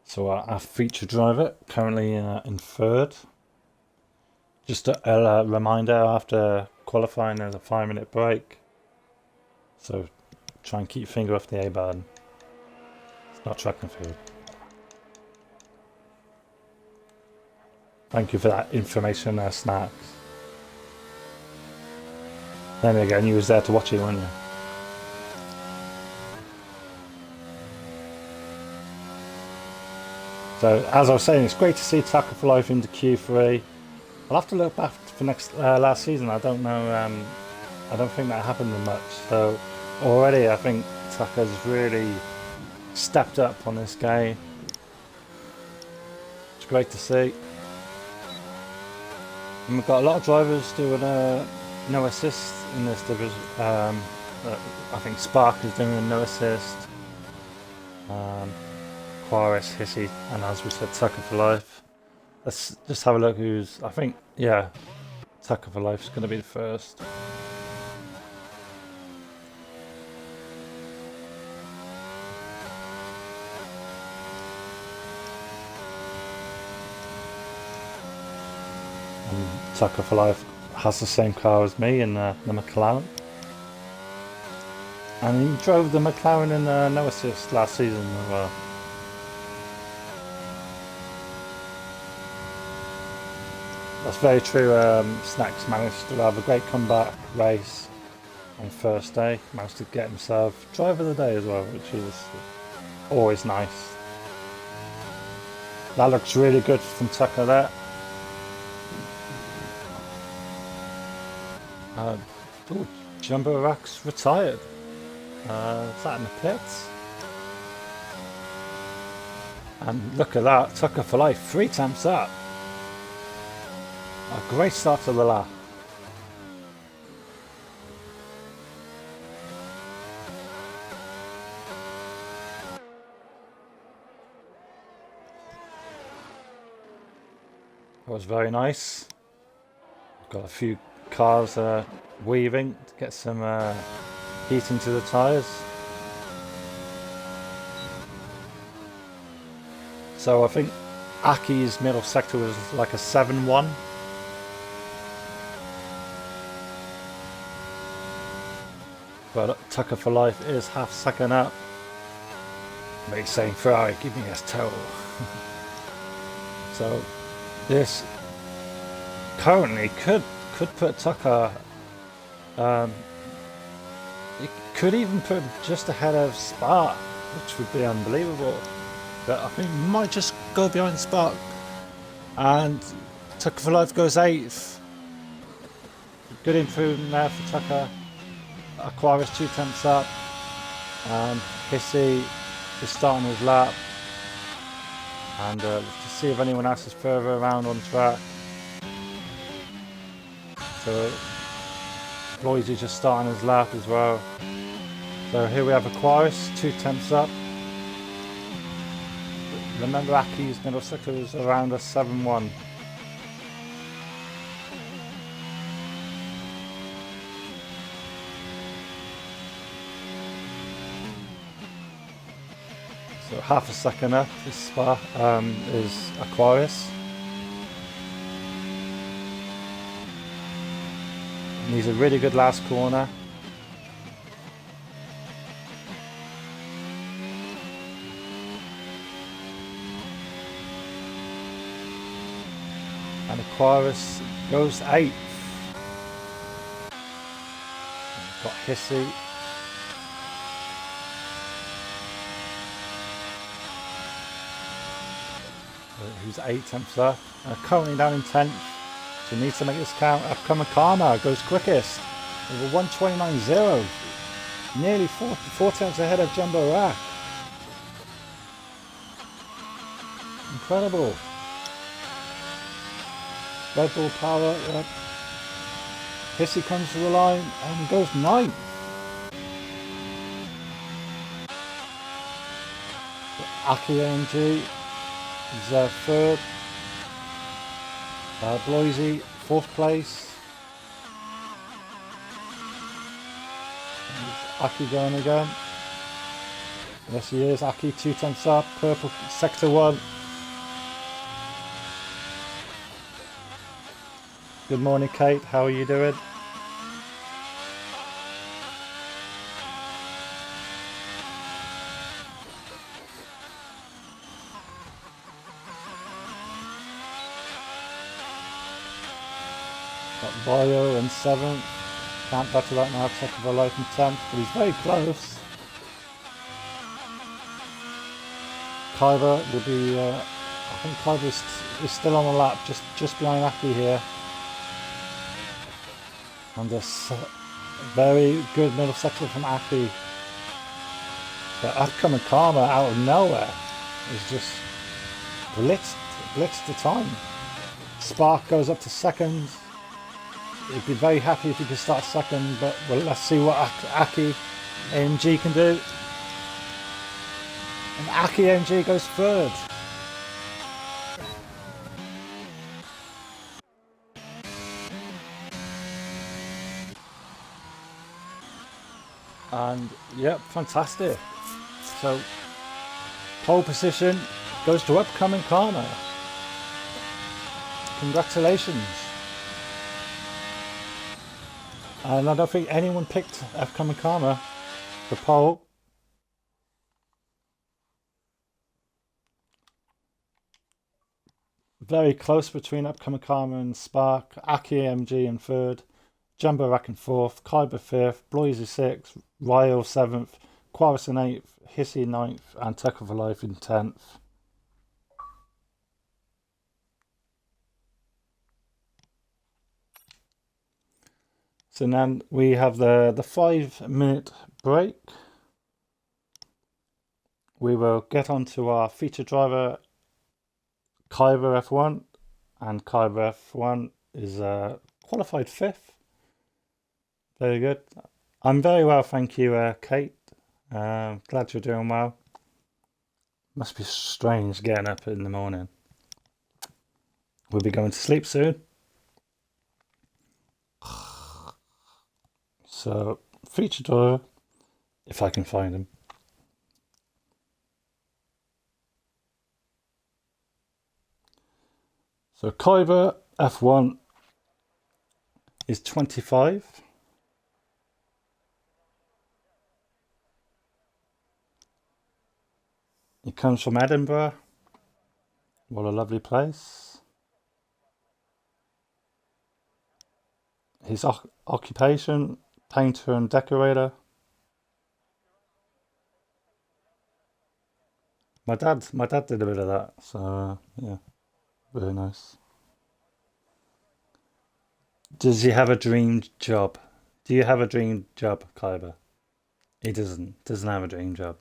So our feature driver currently in third. Just a reminder, after qualifying there's a 5-minute break. So try and keep your finger off the A button. It's not track and field. Thank you for that information there, Snacks. Then again, you was there to watch it, weren't you? So, as I was saying, it's great to see Tackle for Life into Q3. I'll have to look back for last season. I don't know. I don't think that happened much. So, already I think Tucker's really stepped up on this game. It's great to see. And we've got a lot of drivers doing no assist in this division. I think Spark is doing a no assist. Quaris, Hissy, and as we said, Tucker for Life. Let's just have a look who's, I think, yeah, Tucker for Life is going to be the first. And Tucker for Life has the same car as me in the McLaren. And he drove the McLaren in no assist last season as well. That's very true. Snacks managed to have a great comeback race on first day. Managed to get himself driver of the day as well, which is always nice. That looks really good from Tucker there. Jumbo Rack's retired. Is that in the pits? And look at that, Tucker for Life, 3 times up. A great start to the lap. That was very nice. Got a few cars weaving to get some heat into the tyres. So I think Aki's middle sector was like a 7-1. But Tucker for Life is half second up. But he's saying, Ferrari, give me a toe. So this currently could put Tucker, it could even put him just ahead of Spark, which would be unbelievable. But I think he might just go behind Spark. And Tucker for Life goes 8th. Good improvement there for Tucker. Aquarius 2 tenths up. Hissy is starting his lap. And let's just see if anyone else is further around on track. So Floyd is just starting his lap as well. So here we have Aquarius 2 tenths up. Remember Aki's middle sector was around a 7-1. So half a second up this is Aquarius. And he's a really good last corner. And Aquarius goes 8th. Got Hissy. Who's 8 tenths up. Currently down in 10th. So needs to make this count. Upcoming Karma goes quickest. Over 129.0. Nearly 4 tenths ahead of Jumbo Rack. Incredible. Red Bull power. Hissy comes to the line and goes 9th. aqqyiAMG is 3rd. Bloisey 4th place. Aki going again. Yes, he is. Aki 2 tenths up. Purple sector 1. Good morning, Kate. How are you doing? Got Bio in 7th. Can't battle that now. Second for life in 10th, but he's very close. Kyber will be. I think Kyber is still on the lap, just behind Aki here. And this very good middle sector from Aki. But Upcoming Karma out of nowhere is just blitzed the time. Spark goes up to 2nd. He'd be very happy if he could start 2nd, but well, let's see what aqqyiAMG can do. And aqqyiAMG goes 3rd. And yep, fantastic. So pole position goes to Upcoming Karma. Congratulations. And I don't think anyone picked Upcoming Karma for pole. Very close between Upcoming Karma and Spark. aqqyiAMG in 3rd. Jumbo Rack in 4th. Kyber 5th. Bloisey 6th. Ryearl 7th. Quaris in 8th. Hissy 9th. And Tucker for Life in 10th. So now we have the 5-minute break. We will get on to our feature driver, Kyber F1. And Kyber F1 is qualified 5th. Very good. I'm very well, thank you, Kate. Glad you're doing well. Must be strange getting up in the morning. We'll be going to sleep soon. So, feature driver, if I can find him. So, Kyber F1 is 25. He comes from Edinburgh. What a lovely place. His occupation, painter and decorator. My dad did a bit of that, so yeah, very nice. Does he have a dream job? Do you have a dream job, Kyber? He doesn't have a dream job.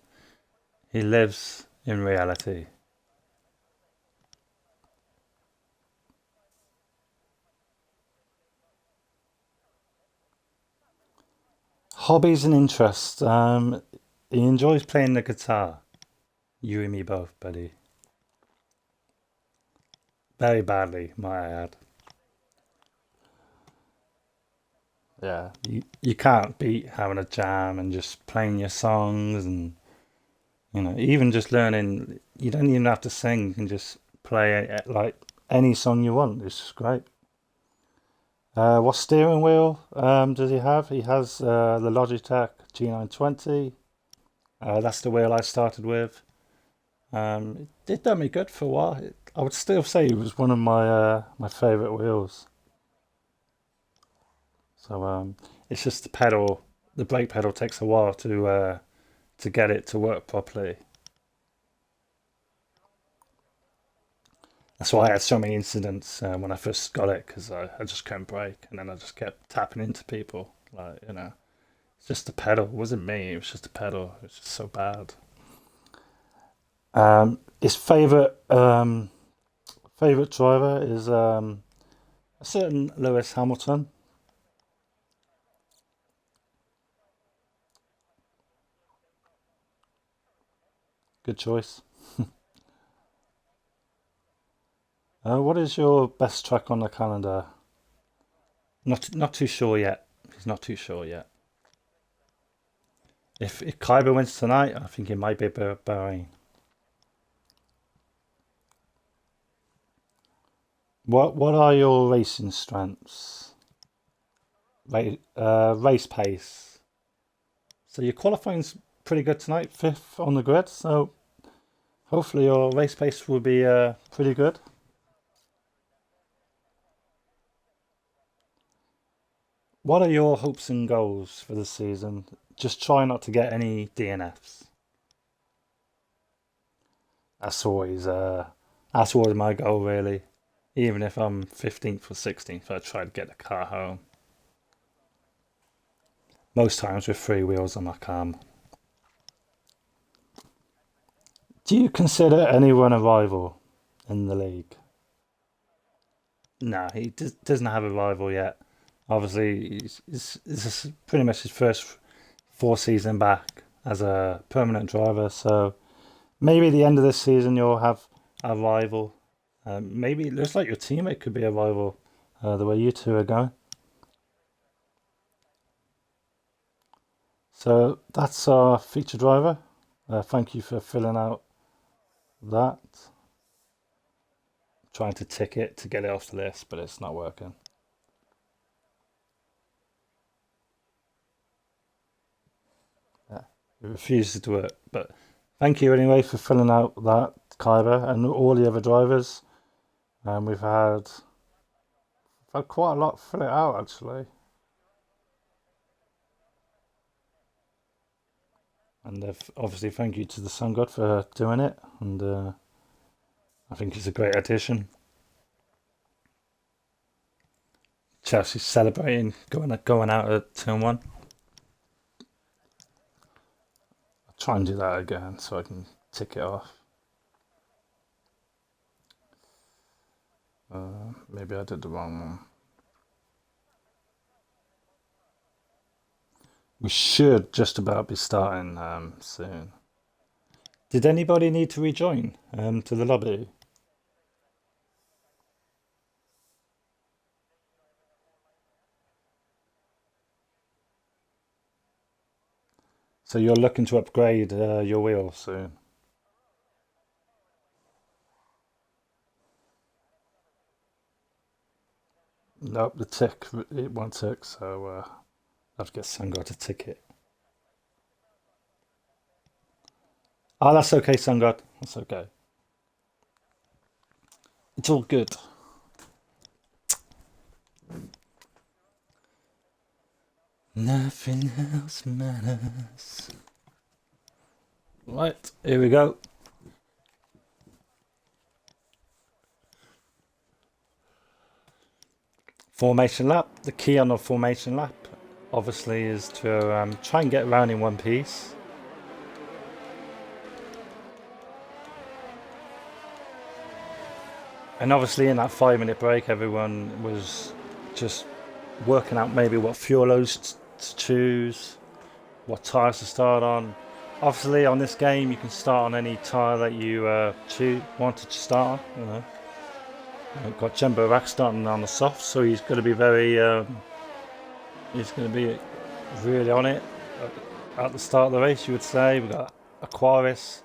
He lives in reality. Hobbies and interests. He enjoys playing the guitar. You and me both, buddy. Very badly, might I add. Yeah, you can't beat having a jam and just playing your songs and even just learning. You don't even have to sing. You can just play like any song you want. It's just great. What steering wheel does he have? He has the Logitech G920. That's the wheel I started with. It did do me good for a while. I would still say it was one of my favourite wheels. So it's just the pedal. The brake pedal takes a while to get it to work properly. That's why I had so many incidents when I first got it, because I just couldn't brake, and then I just kept tapping into people. Like, it's just the pedal. It wasn't me. It was just the pedal. It was just so bad. His favorite driver is a certain Lewis Hamilton. Good choice. What is your best track on the calendar? Not too sure yet. He's not too sure yet. If Khyber wins tonight, I think it might be Bahrain. What are your racing strengths? Race pace. So your qualifying's pretty good tonight, fifth on the grid. So hopefully your race pace will be pretty good. What are your hopes and goals for the season? Just try not to get any DNFs. That's always my goal, really. Even if I'm 15th or 16th, I try to get the car home. Most times with three wheels on my car. Do you consider anyone a rival in the league? No, he doesn't have a rival yet. Obviously, this is pretty much his first four season back as a permanent driver. So maybe at the end of this season you'll have a rival. Maybe it looks like your teammate could be a rival the way you two are going. So that's our feature driver. Thank you for filling out that. Trying to tick it to get it off the list, but it's not working. Yeah, it refuses to work. But thank you anyway for filling out that, Kyber, and all the other drivers. And we've had quite a lot fill it out actually. And obviously thank you to the Sun God for doing it. And I think it's a great addition. Chelsea celebrating going out at turn one. I'll try and do that again so I can tick it off. Maybe I did the wrong one. We should just about be starting soon. Did anybody need to rejoin to the lobby? So you're looking to upgrade your wheel soon? Nope, the tick, it won't tick, so I'll have to get Sangha to tick it. Oh, that's okay, Sangha. That's okay. It's all good. Nothing else matters. Right, here we go. Formation lap. The key on the formation lap, obviously, is to try and get around in one piece. And obviously, in that 5 minute break, everyone was just working out maybe what fuel loads to choose, what tyres to start on. Obviously, on this game, you can start on any tyre that you wanted to start on. You know, I've got Jumbo Rack starting on the soft, so he's going to be he's going to be really on it at the start of the race. You would say we've got Aquaris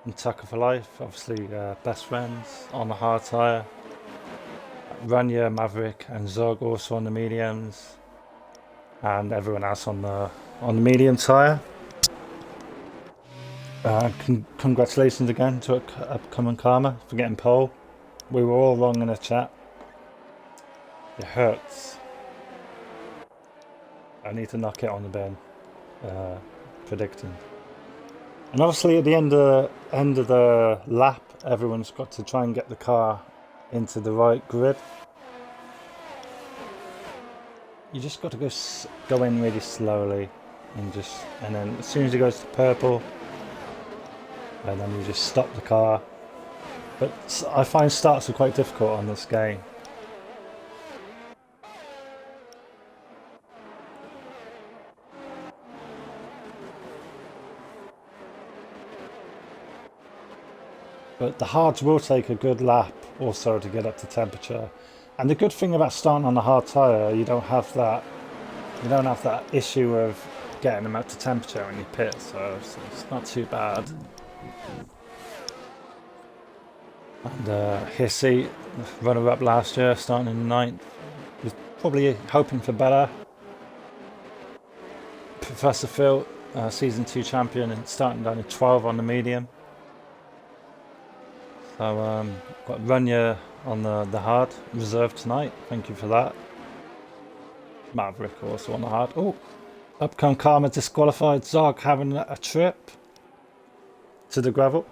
and Tucker for Life, obviously best friends on the hard tyre. Ryearl, Maverick, and Zog also on the mediums, and everyone else on the medium tyre. Congratulations again to Upcoming Karma for getting pole. We were all wrong in the chat. It hurts. I need to knock it on the bin. Predicting. And obviously at the end of the lap, everyone's got to try and get the car into the right grid. You just got to go in really slowly, and then as soon as it goes to purple, and then you just stop the car. But I find starts are quite difficult on this game. but the hards will take a good lap also to get up to temperature. And the good thing about starting on the hard tyre, you don't have that issue of getting them up to temperature when you pit, so it's not too bad. And Hissy, runner-up last year, starting in 9th, was probably hoping for better. Professor Phil, season 2 champion, and starting down in 12 on the medium. So got Ryearl on the hard reserve tonight. Thank you for that. Maverick also on the hard. Oh, Upcoming Karma disqualified. Zog having a trip to the gravel.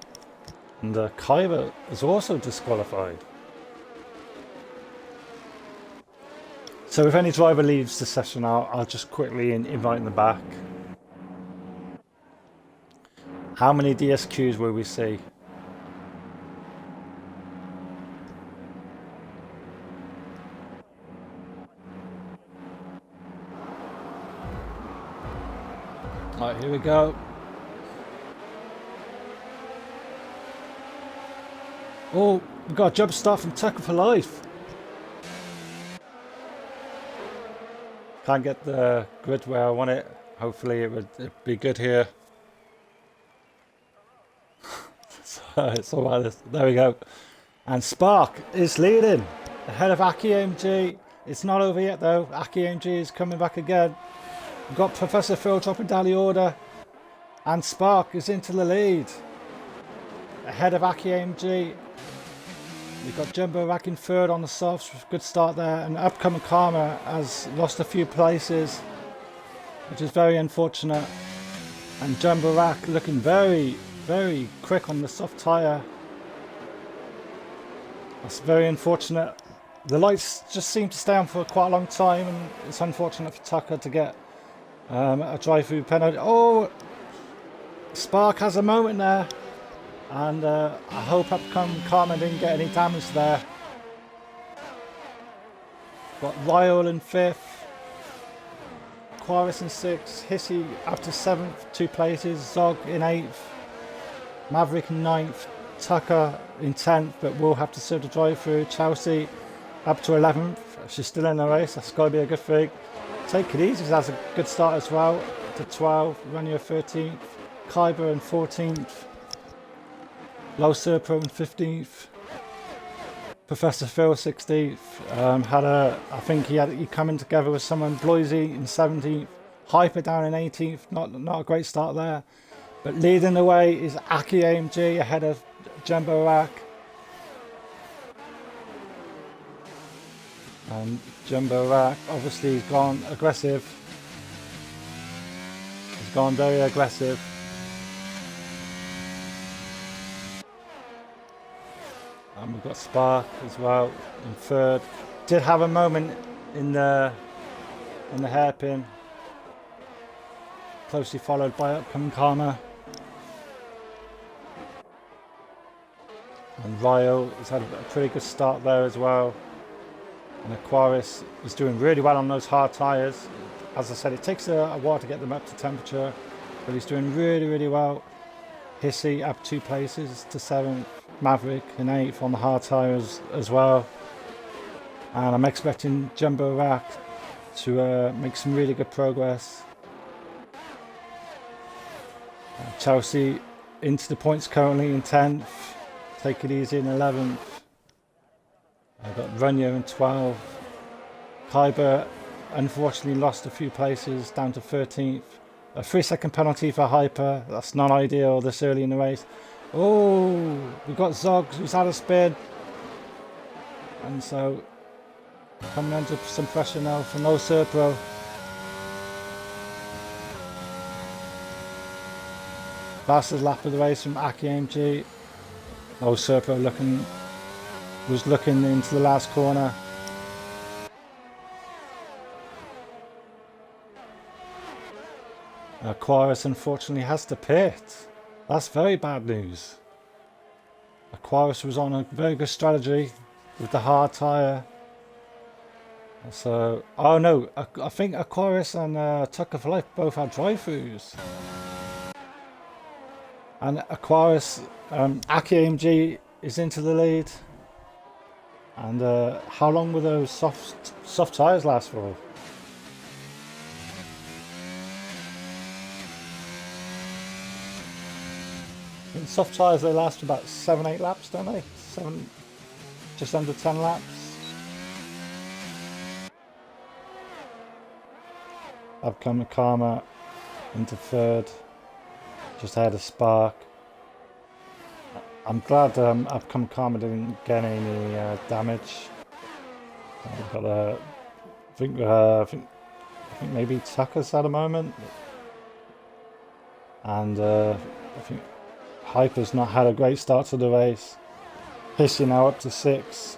And Kyber is also disqualified. So if any driver leaves the session out, I'll just quickly invite them back. How many DSQs will we see? Alright, here we go. Oh, we've got a jump start from Tucker for life. Can't get the grid where I want it. Hopefully it'd be good here. So it's all right. There we go. And Spark is leading ahead of aqqyiAMG. It's not over yet though. aqqyiAMG is coming back again. We've got Professor Phil dropping down the order. And Spark is into the lead. Ahead of aqqyiAMG. We've got Jumbo back in 3rd on the softs. Good start there. And Upcoming Karma has lost a few places, which is very unfortunate. And Jumbo Rack looking very, very quick on the soft tyre. That's very unfortunate. The lights just seem to stay on for quite a long time, and it's unfortunate for Tucker to get a drive-through penalty. Oh, Spark has a moment there. And I hope Upcoming Karma didn't get any damage there. Got Ryearl in 5th. Aquarius in 6th. Hissy up to 7th, 2 places. Zog in 8th. Maverick in 9th. Tucker in 10th, but will have to serve the drive-through. Chelsea up to 11th. She's still in the race. That's got to be a good thing. Teyquerisiwe has a good start as well. To 12. Ryearl 13th. Kyber in 14th. Low Serpro in 15th. Professor Phil 16th. I think he coming together with someone. Bloisey in 17th. Hyper down in 18th. Not a great start there. But leading the way is aqqyiAMG ahead of Jumbo Rack. And Jumbo Rack obviously has gone aggressive. He's gone very aggressive. And we've got Spark as well in 3rd. Did have a moment in the hairpin. Closely followed by Upcoming Karma. And Ryearl has had a pretty good start there as well. And Aquarius is doing really well on those hard tyres. As I said, it takes a while to get them up to temperature, but he's doing really, really well. Hissy up 2 places to 7th. Maverick in 8th on the hard tyres as well. And I'm expecting Jumbo Rack to make some really good progress. Chelsea into the points currently in 10th. Teyquerisiwe in 11th. I've got Ryearl in 12th. Kyber unfortunately lost a few places down to 13th. A 3-second penalty for Hyper. That's not ideal this early in the race. Oh, we've got Zogs who's had a spin. And so coming under some pressure now from No Serpro. Fastest lap of the race from aqqyiAMG. No Serpro was looking into the last corner. Aquarius unfortunately has to pit. That's very bad news. Aquarius was on a very good strategy with the hard tyre. So, oh no, I think Aquarius and Tucker for Life both had drive-throughs. And Aquarius, aqqyiAMG is into the lead. And how long will those soft tyres last for? In soft tyres they last about 7-8 laps, don't they? Just under 10 laps. Up come Karma into third, just ahead of Spark. I'm glad Upcome Karma didn't get any damage. We've got I think maybe Tucker's at a moment, and I think Hyper's not had a great start to the race. Hissy now up to 6th,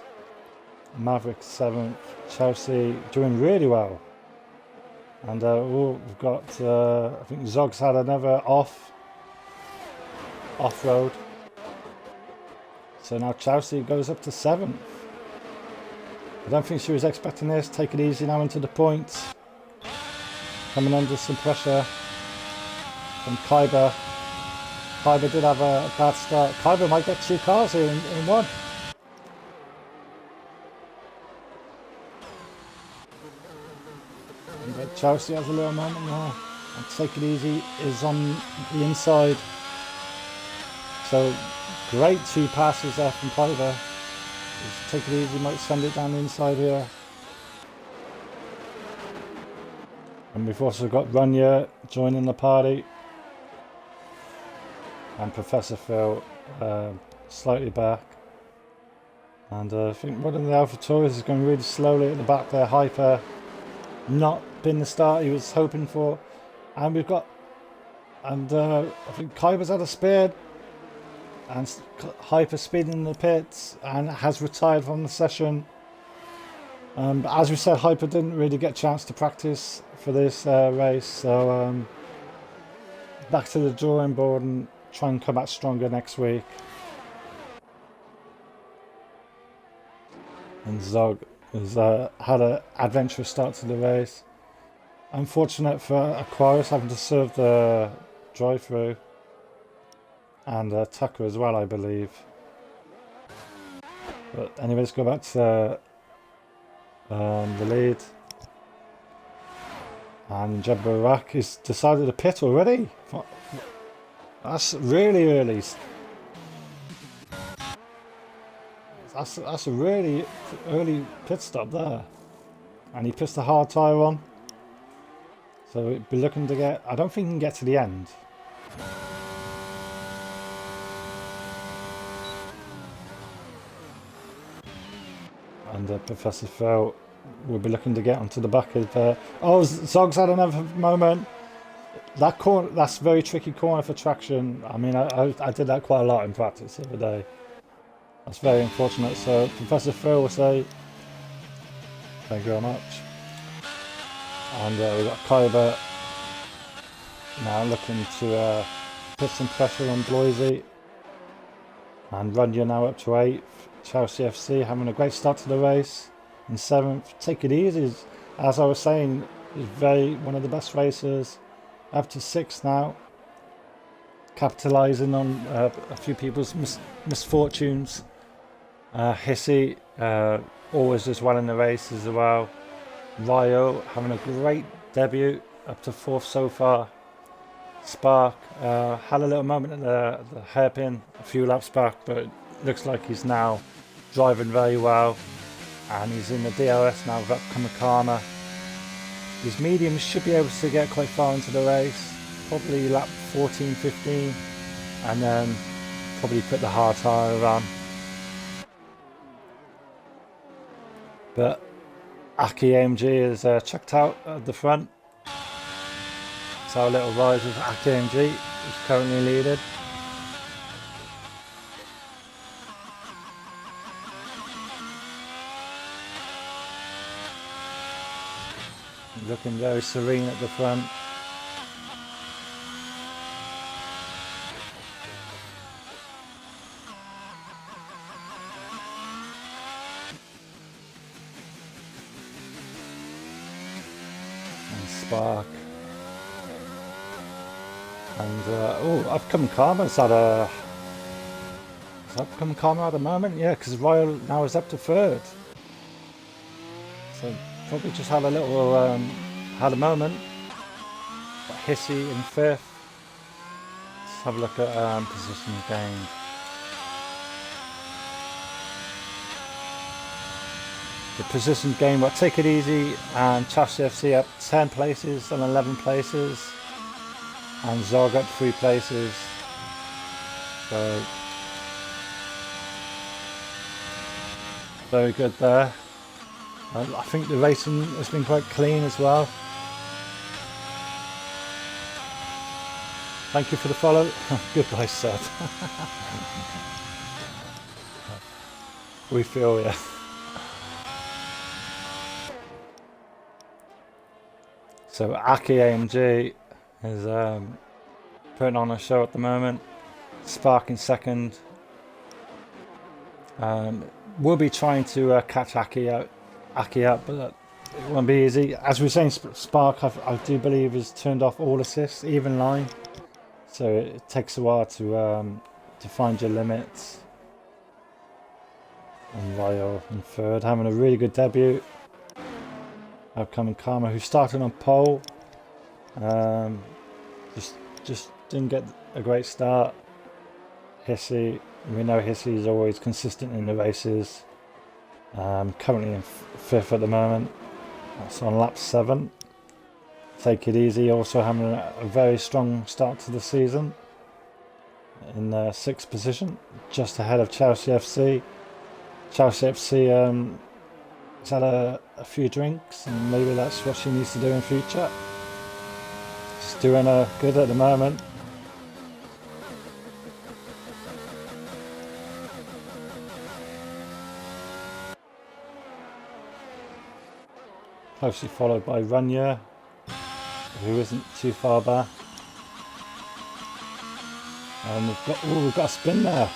Maverick 7th, Chelsea doing really well. And we've got, I think Zog's had another off-road. So now Chelsea goes up to 7th. I don't think she was expecting this. Take it easy now into the points. Coming under some pressure from Kyber. Kyber did have a bad start. Kyber might get 2 cars here in one. But Chelsea has a little moment now. And Take It Easy is on the inside. So great 2 passes there from Kyber. Take It Easy might send it down the inside here. And we've also got Ryearl joining the party. And Professor Phil slightly back. And I think one of the Alpha Tauri's is going really slowly at the back there. Hyper not been the start he was hoping for. And we've got, I think Kyber's had a spare. And Hyper speeding in the pits and has retired from the session. But as we said, Hyper didn't really get a chance to practice for this race. So back to the drawing board and try and come back stronger next week. And Zog has had an adventurous start to the race. Unfortunate for Aquarius having to serve the drive-through. And Tucker as well, I believe. But anyway, let's go back to the lead. And Jeddah has decided to pit already. That's really early. That's a really early pit stop there. And he puts the hard tyre on. So it'd be looking to get, I don't think he can get to the end. And Professor Phil will be looking to get onto the back of oh, Zog's had another moment. That corner, that's a very tricky corner for traction. I mean, I did that quite a lot in practice the other day. That's very unfortunate. So Professor Phil will say, thank you very much. And we've got Kyber now looking to put some pressure on Bloisy. And Ryearl now up to 8th. Chelsea FC having a great start to the race in 7th. Take It Easy, as I was saying, is one of the best racers. Up to 6th now, capitalising on a few people's misfortunes. Hissy always does well in the race as well. Ryearl having a great debut, up to 4th so far. Spark had a little moment at the hairpin a few laps back, but it looks like he's now driving very well. And he's in the DRS now with Upcoming Karma. His mediums should be able to get quite far into the race, probably lap 14, 15, and then probably put the hard tyre on. But aqqyiAMG is checked out at the front. So our little rise with aqqyiAMG is currently leading. Looking very serene at the front. And Spark And oh, upcoming karma's at a. Is upcoming karma at the moment? Yeah, because Ryearl now is up to third. So probably just had a little had a moment. Got Hissy in fifth. Let's have a look at positions gained. The positions gained were Take It Easy and Chelsea FC up 10 places and 11 places, and Zog up 3 places. So very good there. I think the racing has been quite clean as well. Thank you for the follow. Goodbye, Seth. We feel ya. So aqqyiAMG is putting on a show at the moment. Spark in second. We'll be trying to catch Aki up, but it won't be easy. As we were saying, Spark, I do believe, has turned off all assists, even line. So it takes a while to find your limits. And Ryearl in third, having a really good debut. Upcoming Karma, who started on pole, just didn't get a great start. Hissy, we know Hissy is always consistent in the races. Currently in fifth at the moment. That's on lap 7. Take It Easy, also having a very strong start to the season. In 6th position, just ahead of Chelsea FC. Chelsea FC has had a few drinks, and maybe that's what she needs to do in future. She's doing good at the moment. Closely followed by Ryearl, who isn't too far back. And we've got a spin there.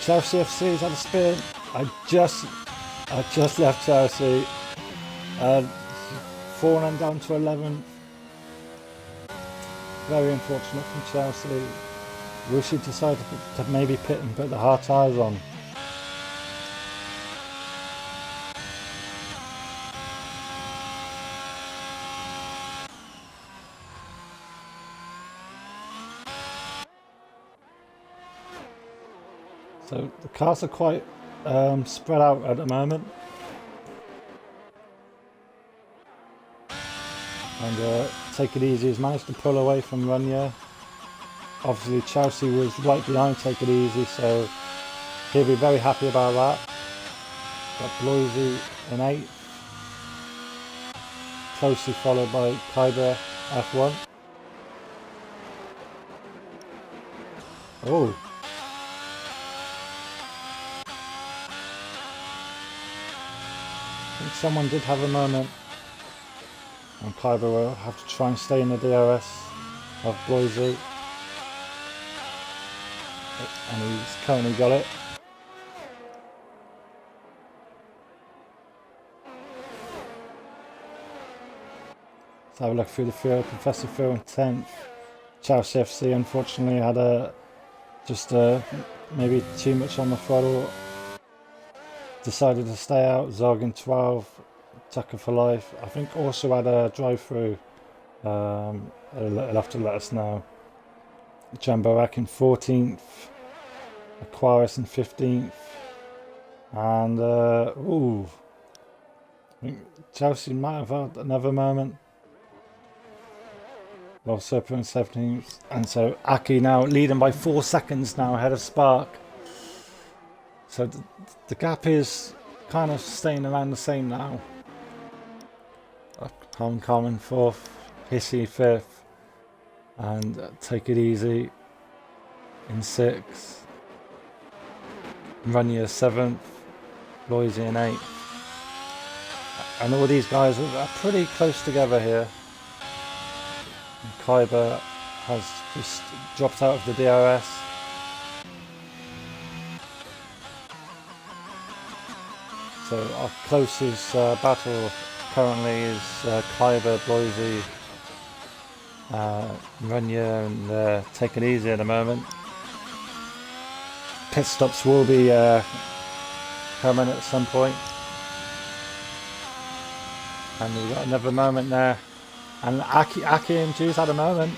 Chelsea FC has had a spin. I just left Chelsea. 4 and down to 11. Very unfortunate from Chelsea. Will she decide to maybe pit and put the hard tyres on? So the cars are quite spread out at the moment. And Take It Easy has managed to pull away from Ryearl. Obviously Chelsea was right behind Take It Easy, so he'll be very happy about that. Got Bloisy in 8th. Closely followed by Kyber F1. Oh. I think someone did have a moment. And Kyber will have to try and stay in the DRS of Bloisy. And he's currently got it. Let's have a look through the field. Professor Phil in 10th. Chelsea FC unfortunately had just maybe too much on the throttle. Decided to stay out. Zog in 12th. Tucker for life. I think also had a drive-through. He'll have to let us know. Jambarak in 14th. Aquarius in 15th. And I think Chelsea might have had another moment. Well, Serpent in 17th. And so Aki now leading by 4 seconds now ahead of Spark. So the gap is kind of staying around the same now. Common 4th, Hissy 5th, and Take It Easy in 6th. Ryearl 7th, Bloisy in 8th. And all these guys are pretty close together here. And Kyber has just dropped out of the DRS. So our closest battle currently is Kyber, Bloisy Ryearl and take it easy at the moment. Pit stops will be coming at some point. And we've got another moment there. And aqqyiAMG's had a moment.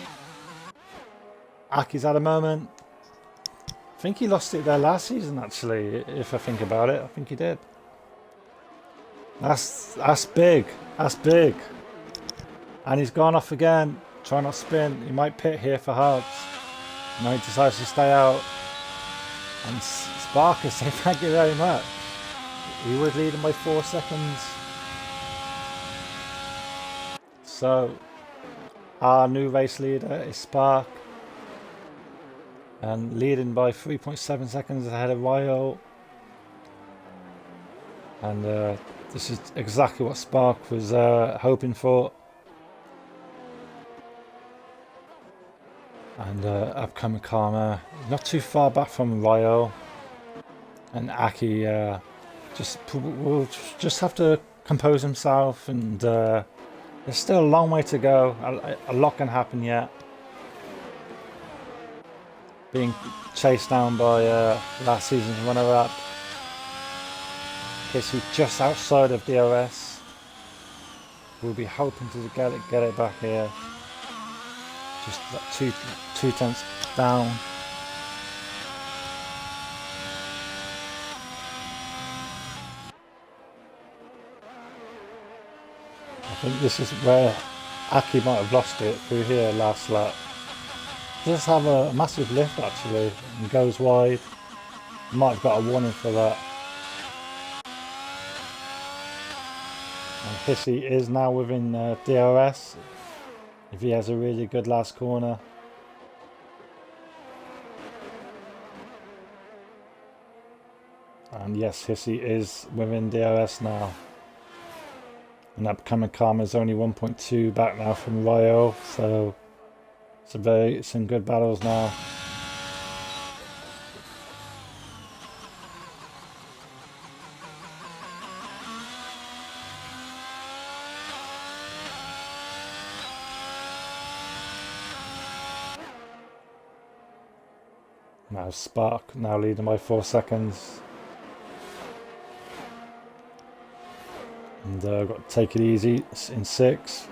Aki's had a moment. I think he lost it there last season, actually, if I think about it. I think he did. That's big. That's big. And he's gone off again. Try not to spin. He might pit here for hards. No, he decides to stay out. And Sparker say thank you very much. He was leading by 4 seconds. So, our new race leader is Spark. And leading by 3.7 seconds ahead of Ryearl. And this is exactly what Spark was hoping for. And upcoming Karma, not too far back from Ryearl. And Aki will just have to compose himself, and there's still a long way to go. A lot can happen yet. Being chased down by last season's runner-up. Hissy just outside of DRS. We'll be hoping to get it back here. Just like two tenths down. I think this is where Aki might have lost it through here last lap. Just have a massive lift actually and goes wide. Might have got a warning for that. And Hissy is now within DRS. If he has a really good last corner. And yes, Hissy is within DRS now. And upcoming Karma is only 1.2 back now from Ryearl, so it's some good battles now. Now Spark now leading by 4 seconds. And got to take it easy in 6.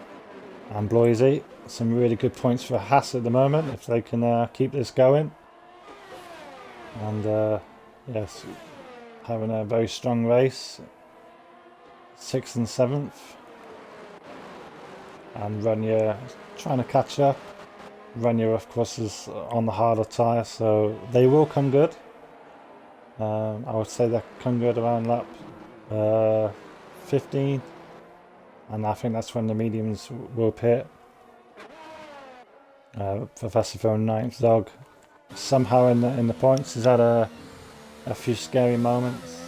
And Bloisy, some really good points for Haas at the moment if they can keep this going. And yes, having a very strong race. 6th and 7th. And Ryearl trying to catch up. Ryearl, of course, is on the harder tyre, so they will come good. I would say they come good around lap 15, and I think that's when the mediums will pit. Professor Phil 9th dog somehow in the points has had a few scary moments.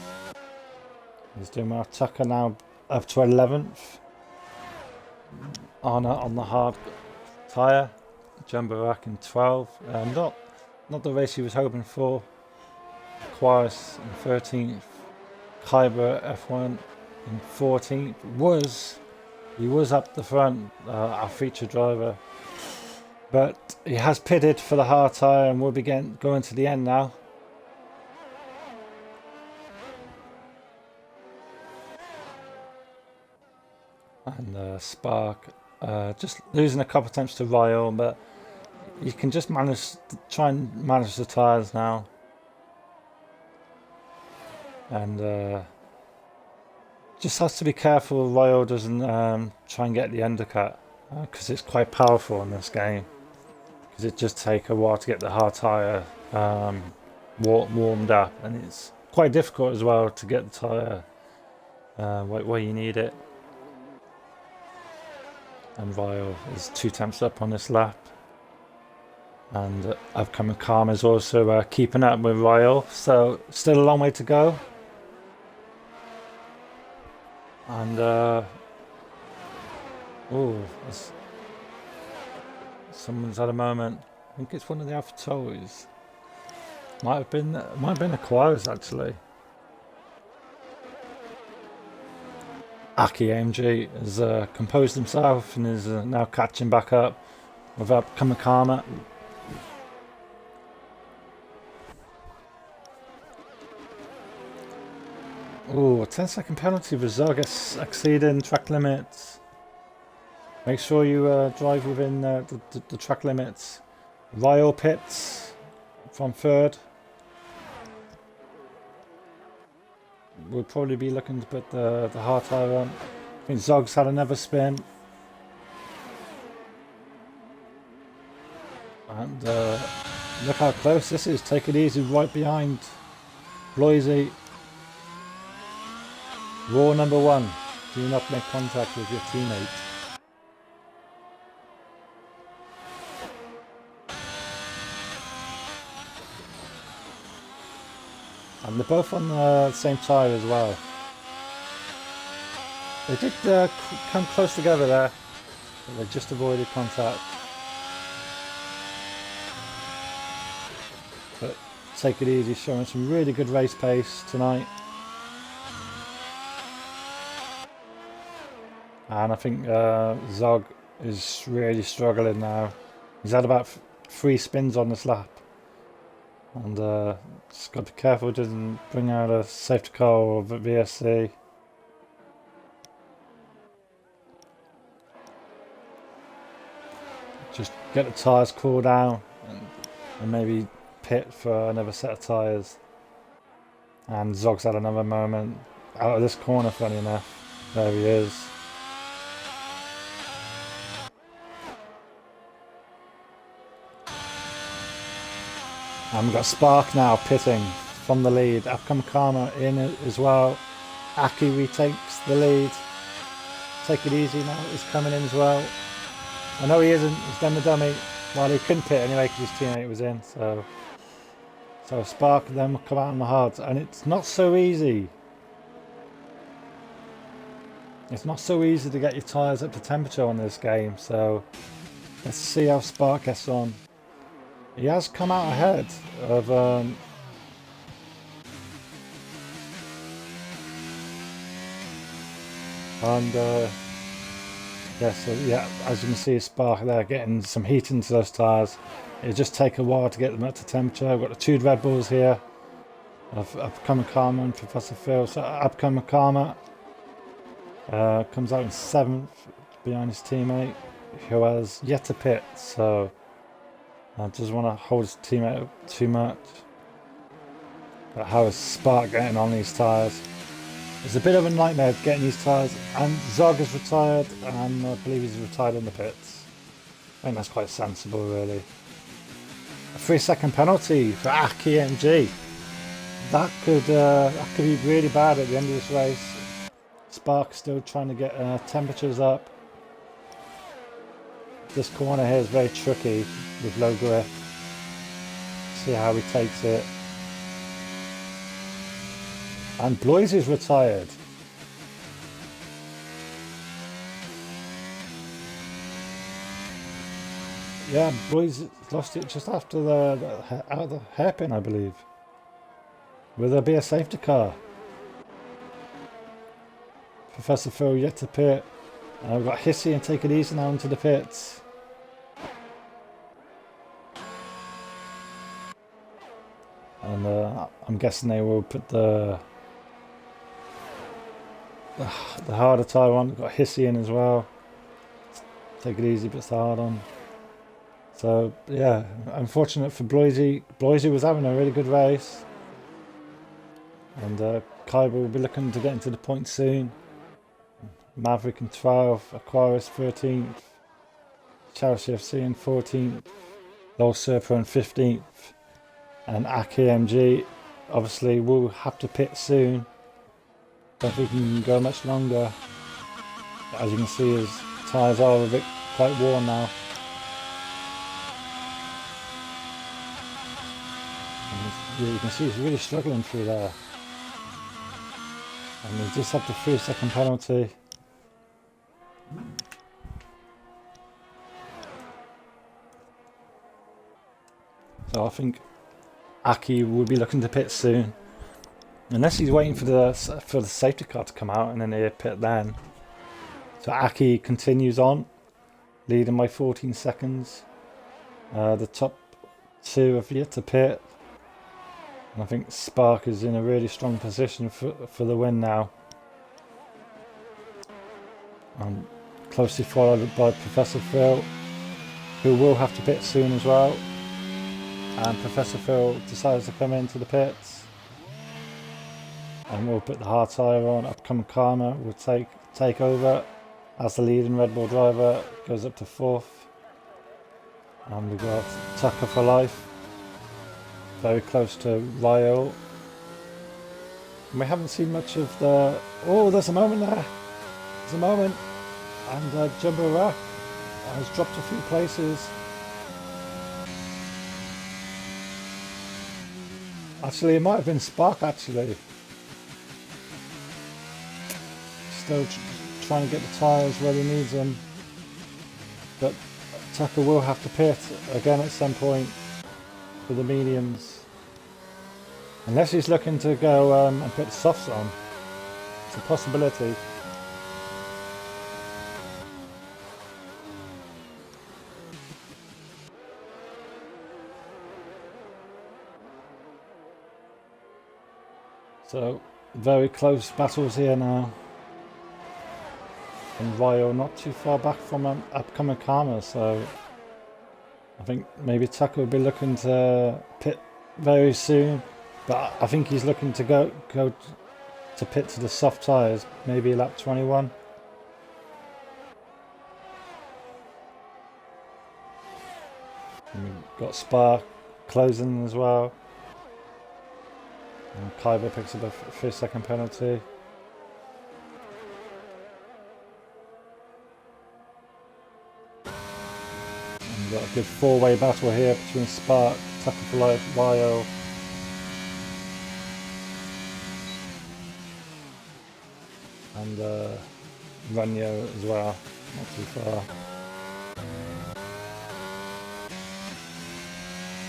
He's doing well. Tucker now up to 11th on the hard tyre. Jumbo Rack in 12. Not the race he was hoping for. Quaris in 13th. Kyber F1 in 14th. He was up the front, our feature driver. But he has pitted for the hard tyre and will be going to the end now. And Spark just losing a couple of attempts to Ryearl, but you can just try and manage the tyres now. And just has to be careful Ryearl doesn't try and get the undercut, because it's quite powerful in this game. Because it just takes a while to get the hard tyre warmed up, and it's quite difficult as well to get the tyre where you need it. And Ryearl is 2 attempts up on this lap. And upcoming Karma is also keeping up with Ryearl, so still a long way to go. And someone's had a moment. I think it's one of the AlphaTauris. Might have been aqqyiAMG actually. aqqyiAMG has composed himself and is now catching back up. without Kamikama. Ooh, a 10-second penalty for Zog exceeding track limits. Make sure you drive within the track limits. Ryearl pits from third. We'll probably be looking to put the hard tyre on. I think Zog's had another spin. And look how close this is. Take it easy right behind Bloisy. Rule number 1. Do not make contact with your teammate. And they're both on the same tyre as well. They did come close together there, but they just avoided contact. But take it easy, showing some really good race pace tonight. And I think Zog is really struggling now. He's had about 3 spins on this lap. And just got to be careful it doesn't bring out a safety car or a VSC. Just get the tyres cooled down and maybe pit for another set of tyres. And Zog's had another moment out of this corner, funny enough. There he is. And we've got Spark now pitting from the lead. aqqyiAMG in as well. Aki retakes the lead. Take it easy now. He's coming in as well. I know he isn't. He's done the dummy. Well, he couldn't pit anyway because his teammate was in. So Spark then will come out on the hards. And it's not so easy. It's not so easy to get your tyres up to temperature on this game. So let's see how Spark gets on. He has come out ahead of yeah, as you can see, Spark there getting some heat into those tyres. It'll just take a while to get them up to temperature. I've got the 2 Red Bulls here. I've aqqyiAMG and Professor Phil. So aqqyiAMG comes out in 7th behind his teammate, who has yet to pit. So I just want to hold his teammate up too much. But how is Spark getting on these tyres? It's a bit of a nightmare getting these tyres. And Zog is retired, and I believe he's retired in the pits. I think that's quite sensible, really. A 3-second penalty for aqqyiAMG. That could be really bad at the end of this race. Spark still trying to get temperatures up. This corner here is very tricky with low grip. See how he takes it. And Blois is retired. Yeah, Blois lost it just after the hairpin, I believe. Will there be a safety car? Professor Phil yet to pit. We've got Hissy and Take It Easy now into the pits. And I'm guessing they will put the harder tyre on. We've got Hissy in as well. Take It Easy, puts the hard on. So yeah, unfortunate for Bloisy. Bloisy was having a really good race. And Kaiba will be looking to get into the points soon. Maverick in 12th, Aquarius 13th, Chelsea FC in 14th, Lol Serpa in 15th, and aqqyiAMG obviously will have to pit soon. Don't think he can go much longer. As you can see, his tyres are a bit quite worn now. And you can see he's really struggling through there. And he just had the 3-second penalty. So I think Aki will be looking to pit soon, unless he's waiting for the safety car to come out and then he'll pit then. So Aki continues on. leading by 14 seconds. The top two have yet to pit. And I think Spark is in a really strong position for the win now. Closely followed by Professor Phil, who will have to pit soon as well. And Professor Phil decides to come into the pits. And we'll put the hard tyre on. Upcoming Karma will take over as the leading Red Bull driver, goes up to 4th. And we've got Tucker for life, very close to Ryearl. And we haven't seen much of the... Oh, there's a moment there. There's a moment. And Jumbo Rack has dropped a few places. Actually, it might have been Spark, actually. Still trying to get the tyres where he needs them. But Tucker will have to pit again at some point for the mediums. Unless he's looking to go and put the softs on. It's a possibility. So, very close battles here now. And Ryearl not too far back from an upcoming Karma, so I think maybe Tucker will be looking to pit very soon. But I think he's looking to go to pit to the soft tyres, maybe lap 21. And we've got Spark closing as well. And Kyber picks up a 3-second penalty. And we've got a good four-way battle here between Spark, Tucker for life, Ryearl. And Ryearl as well, not too far.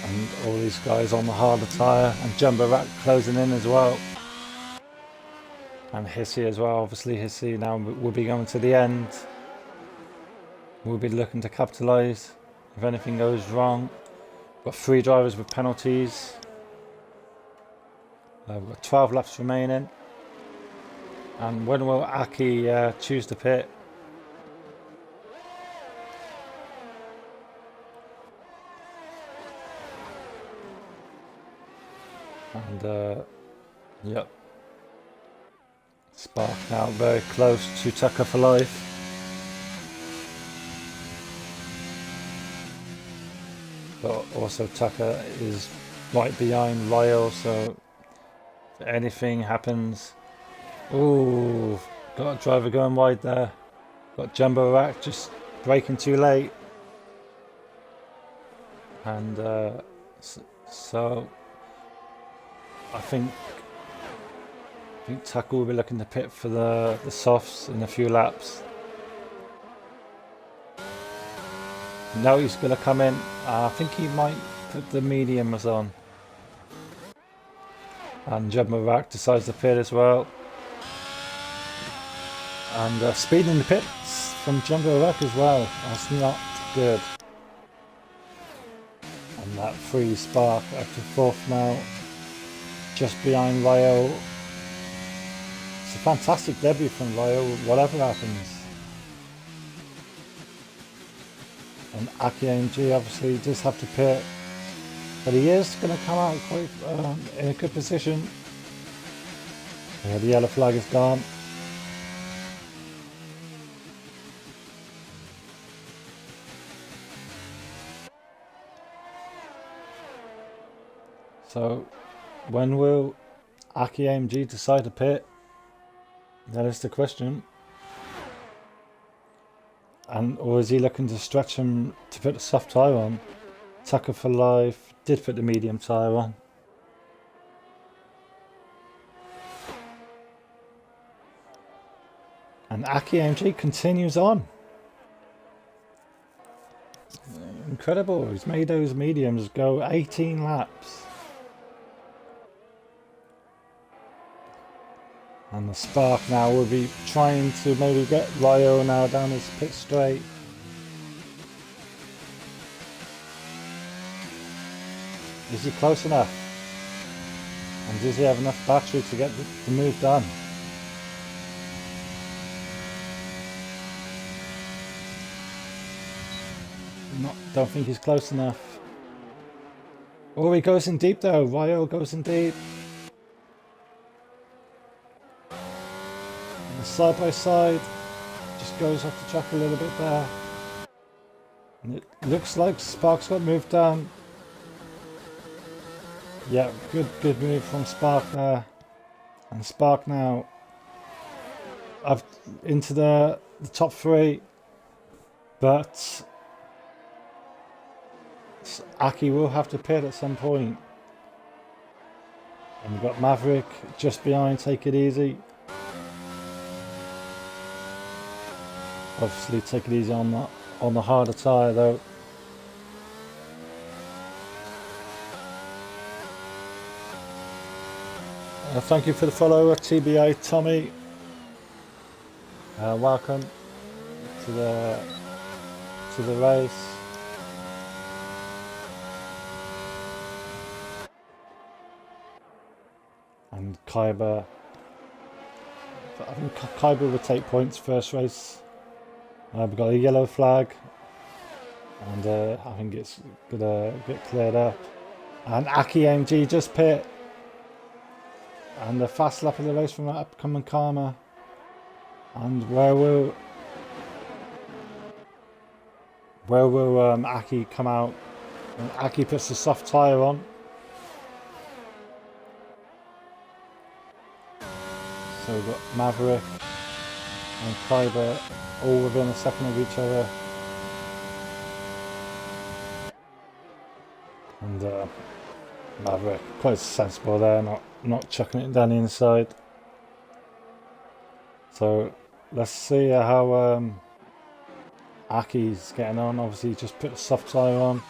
And all these guys on the harder tyre, and Jumbo Rack closing in as well. And Hissy as well, obviously Hissy now will be going to the end. We'll be looking to capitalise if anything goes wrong. Got 3 drivers with penalties. We've got 12 laps remaining. And when will Aki choose to pit? And yep, Spark now very close to Tucker for life. But also Tucker is right behind Ryearl, so if anything happens... Ooh, got a driver going wide there. Got Jumbo Rack just braking too late. And so I think Tucker will be looking to pit for the softs in a few laps. No, he's going to come in. I think he might put the mediums on. And Jumbo Rack decides to pit as well. And speed in the pits from Jumbo Rack as well. That's not good. And that free Spark up to 4th now. Just behind Ryearl. It's a fantastic debut from Ryearl, whatever happens. And aqqyiAMG obviously does have to pit. But he is going to come out quite in a good position. Yeah, the yellow flag is gone. So, when will aqqyiAMG decide to pit? That is the question. Or is he looking to stretch him to put a soft tyre on? Tucker for life did put the medium tyre on. And aqqyiAMG continues on. Incredible, he's made those mediums go 18 laps. And the Spark now will be trying to maybe get Ryearl now down his pit straight. Is he close enough? And does he have enough battery to get the move done? Don't think he's close enough. Oh, he goes in deep though. Ryearl goes in deep. And side by side, just goes off the track a little bit there. And it looks like Spark's got moved down. Yeah, good move from Spark there. And Spark now up into the top 3. But Aki will have to pit at some point. And we've got Maverick just behind, Take It Easy. Obviously Take It Easy on the harder tyre though. Thank you for the follow, TBA Tommy. Welcome to the race. And Kyber, I think Kyber will take points first race. We've got a yellow flag, and I think it's gonna get cleared up. And aqqyiAMG just pit, and the fast lap of the race from upcoming Karma. And where will Aki come out? And Aki puts the soft tyre on. So we've got Maverick and Kyber all within a second of each other. And Maverick quite sensible there, not chucking it down the inside. So let's see how Aki's getting on. Obviously he just put a soft tyre on.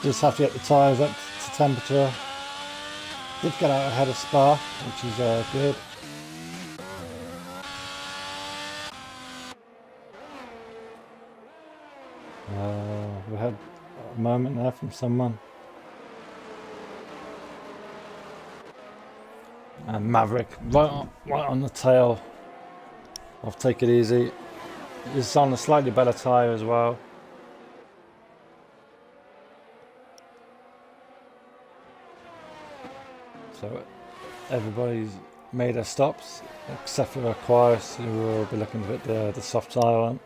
Just have to get the tyres up to temperature. Did get out ahead of Spark, which is good. We had a moment there from someone. And Maverick right on the tail of Take It Easy. It's on a slightly better tyre as well. So everybody's made their stops except for Aquarius, who will be looking to put the soft tyre on.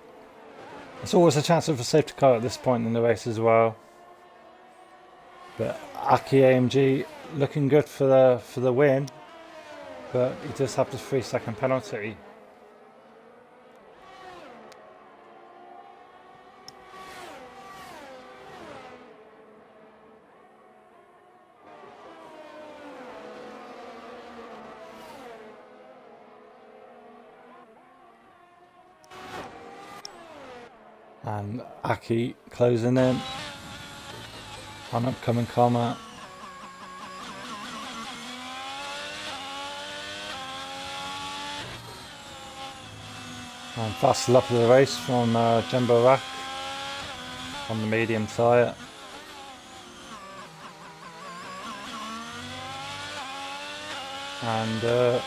It's always a chance of a safety car at this point in the race as well. But aqqyiAMG looking good for the win, but he does have the 3-second penalty. And Aki closing in on upcoming Karma. And fast lap of the race from Jumbo Rack on the medium tyre. And yeah.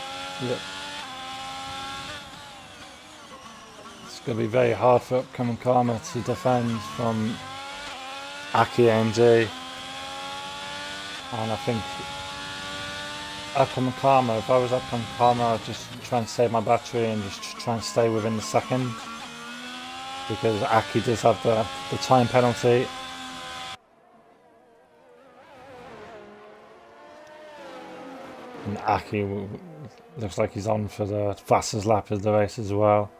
It's going to be very hard for upcoming Karma to defend from aqqyiAMG. And I think upcoming Karma, if I was upcoming Karma, I'd just try and save my battery and just try and stay within the second. Because Aki does have the time penalty. And Aki looks like he's on for the fastest lap of the race as well.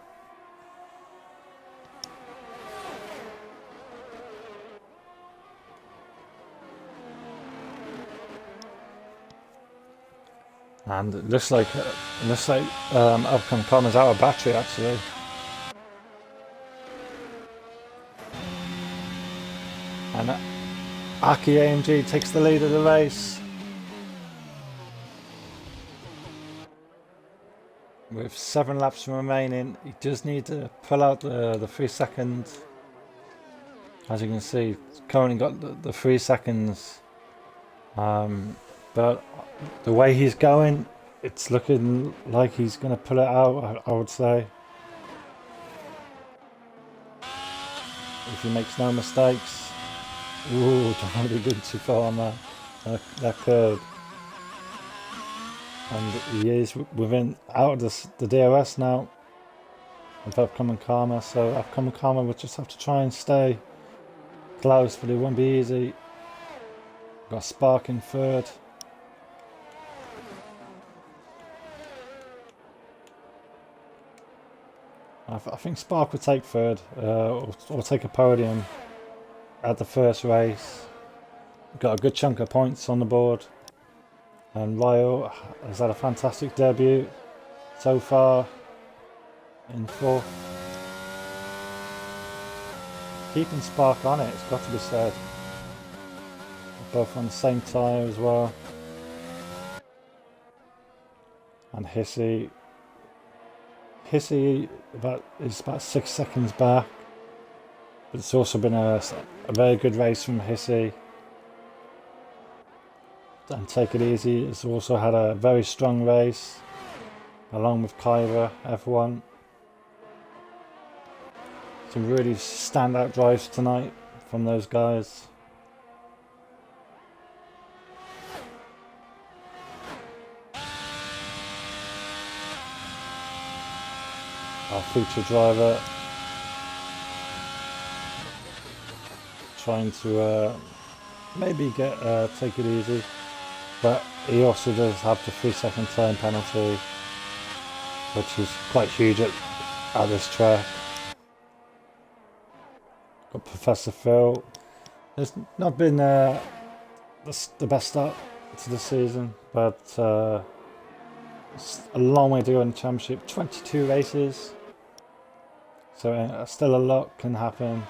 And it looks like upcoming Karma's out of battery actually. And aqqyiAMG takes the lead of the race with 7 laps remaining. He does need to pull out the 3 seconds. As you can see, he's currently got the 3 seconds But the way he's going, it's looking like he's going to pull it out, I would say. If he makes no mistakes. Ooh, don't want to be going too far on that curve. And he is out of the DRS now of Upcoming Karma, so Upcoming Karma will just have to try and stay close, but it won't be easy. Got Spark in third. I think Spark will take third, or take a podium at the first race. Got a good chunk of points on the board. And Ryearl has had a fantastic debut so far in fourth. Keeping Spark on it, it's got to be said. Both on the same tyre as well. And Hissy is about 6 seconds back. But it's also been a very good race from Hissy. And Take It Easy has also had a very strong race, along with Kyra F1. Some really standout drives tonight from those guys. Our feature driver trying to maybe Take It Easy. But he also does have the 3-second turn penalty, which is quite huge at this track. Got Professor Phil. It's not been the best start to the season, but it's a long way to go in the championship. 22 races, so still a lot can happen.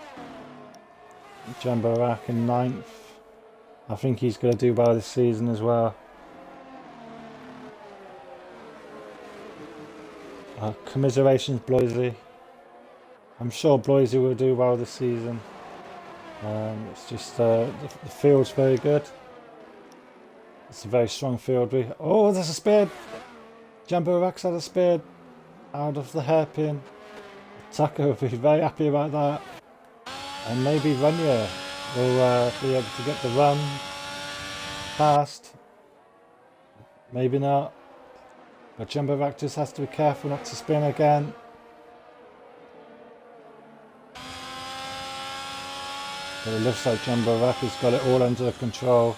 Jumbo Rack in 9th. I think he's going to do well this season as well. Commiserations, Bloisey. I'm sure Bloisey will do well this season. It's just the field's very good. It's a very strong field. Oh, there's a speed. Jumbo Rack's had a speed out of the hairpin. Tucker will be very happy about that. And maybe Ryearl will be able to get the run past. Maybe not. But Jumbo Rack just has to be careful not to spin again. But it looks like Jumbo Rack has got it all under control.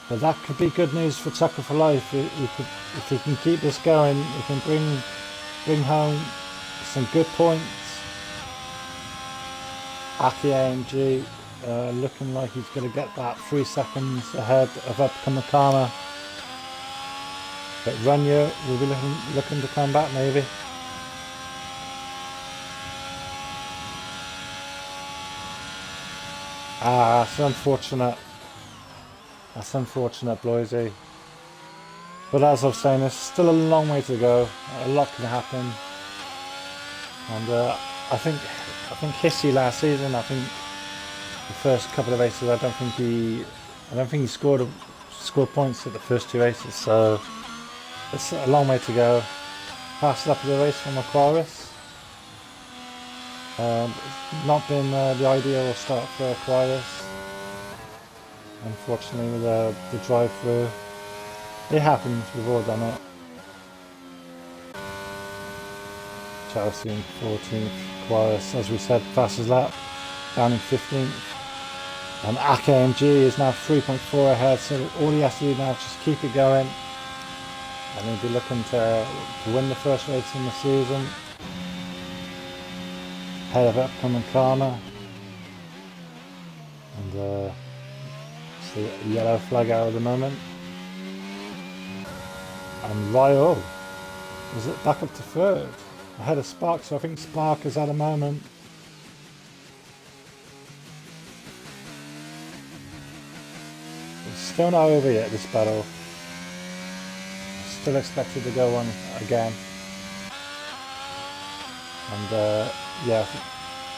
But that could be good news for Tucker for life. If he can keep this going, he can bring home some good points. aqqyiAMG looking like he's going to get that 3 seconds ahead of Upcoming Karma. But Ryearl will be looking to come back maybe. That's unfortunate. That's unfortunate, Bloisey. But as I was saying, there's still a long way to go. A lot can happen. And I think Hissy last season, I think the first couple of races, I don't think he scored points at the first 2 races. So it's a long way to go. Fast lap of the race from Aquarius. It's not been the ideal start for Aquarius. Unfortunately, with the drive-through, it happens. We've all done it. Chelsea in 14th. Aquarius, as we said, fastest lap, down in 15th. And aqqyiAMG is now 3.4 ahead, so all he has to do now is just keep it going. And he'll be looking to win the first race in the season. Ahead of Upcoming Karma. And see a yellow flag out at the moment. And Ryearl is it back up to third. Ahead of Spark, so I think Spark is at a moment. It's still not over yet, this battle. Still expected to go on again. And yeah,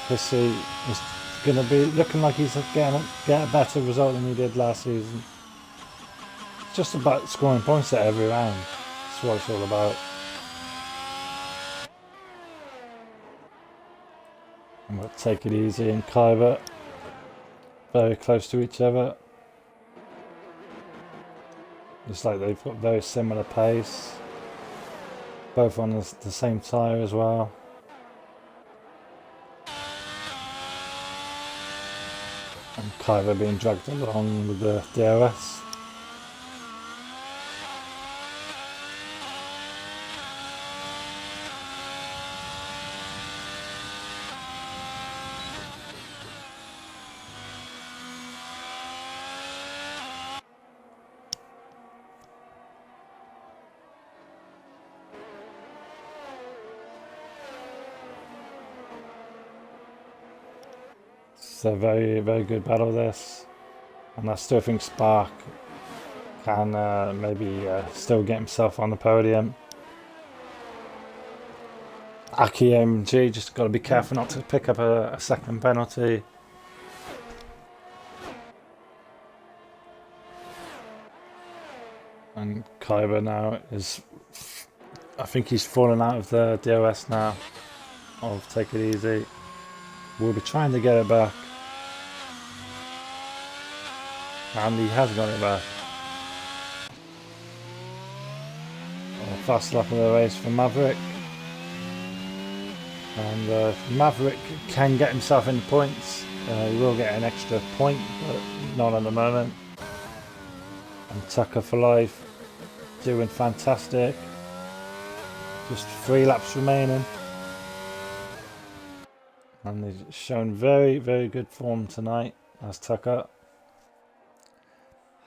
Hissy is going to be looking like he's getting a better result than he did last season. just about scoring points at every round. That's what it's all about. And we'll take it easy and Kyber. Very close to each other. Looks like they've got very similar pace. Both on the same tyre as well. And Kyber being dragged along with the DRS. It's a very, very good battle this, and I still think Spark can maybe still get himself on the podium. aqqyiAMG just got to be careful not to pick up a second penalty. And Kyber now is, I think he's fallen out of the DRS now. I'll take it easy. We'll be trying to get it back. And he has got it back. Fast lap of the race for Maverick. And Maverick can get himself in the points. He will get an extra point, but not at the moment. And Tucker for life, doing fantastic. Just 3 laps remaining. And he's shown very, very good form tonight as Tucker.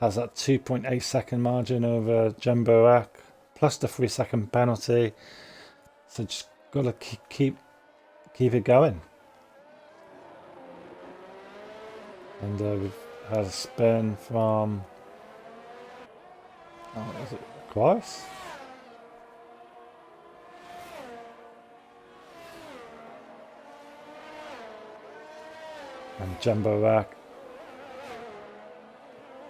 Has that 2.8 second margin over Jumbo Rack, plus the 3 second penalty. So just got to keep it going. And we've had a spin from, is it Quares? And Jumbo Rack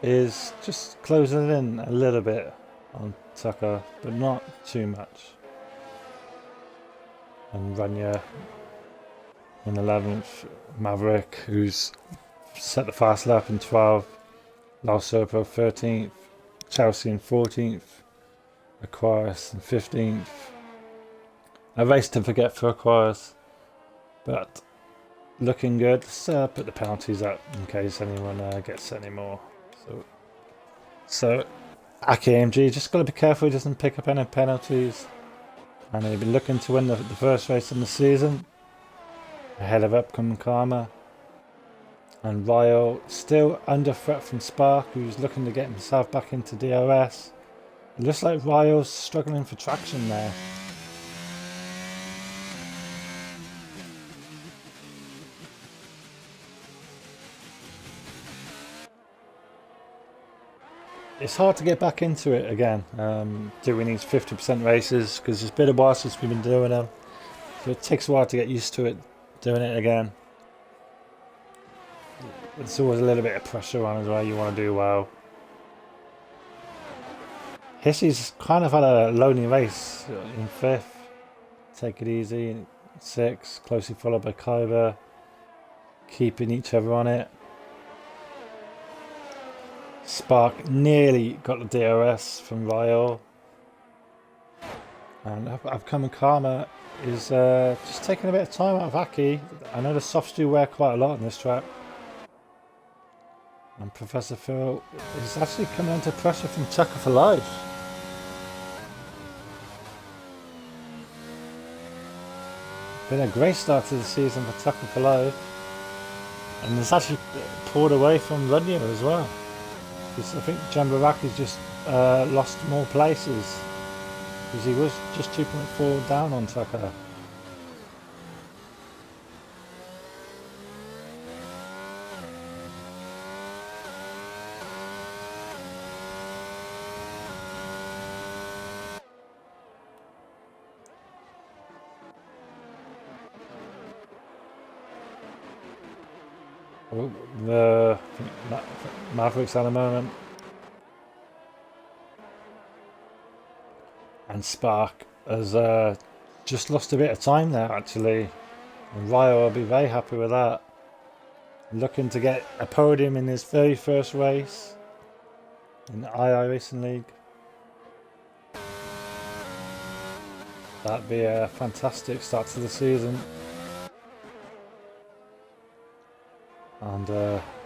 is just closing in a little bit on Tucker, but not too much. And Ryearl in 11th, Maverick, who's set the fast lap in 12th, Lausopo 13th, Chelsea in 14th, Aquarius in 15th. A race to forget for Aquarius, but looking good. Let's put the penalties up in case anyone gets any more. So aqqyiAMG just got to be careful he doesn't pick up any penalties. And he'll be looking to win the first race in the season, ahead of upcoming Karma. And Ryearl still under threat from Spark, who's looking to get himself back into DRS. It looks like Ryearl's struggling for traction there. It's hard to get back into it again, doing these 50% races, because it's been a while since we've been doing them. So it takes a while to get used to it, doing it again. There's always a little bit of pressure on as well, you want to do well. Hissy's kind of had a lonely race in 5th. Take it easy in 6th, closely followed by Kyber, keeping each other on it. Spark nearly got the DRS from Ryearl. And upcoming Karma is just taking a bit of time out of Aki. I know the softs do wear quite a lot on this track. And Professor Phil is actually coming under pressure from Tucker for life. Been a great start to the season for Tucker for life. And it's actually pulled away from Ryearl as well. I think Jumbo Rack has just lost more places, because he was just 2.4 down on Tucker. The Mavericks at the moment. And Spark has just lost a bit of time there, actually. And Ryearl will be very happy with that. Looking to get a podium in his very first race in the II Racing League. That'd be a fantastic start to the season. And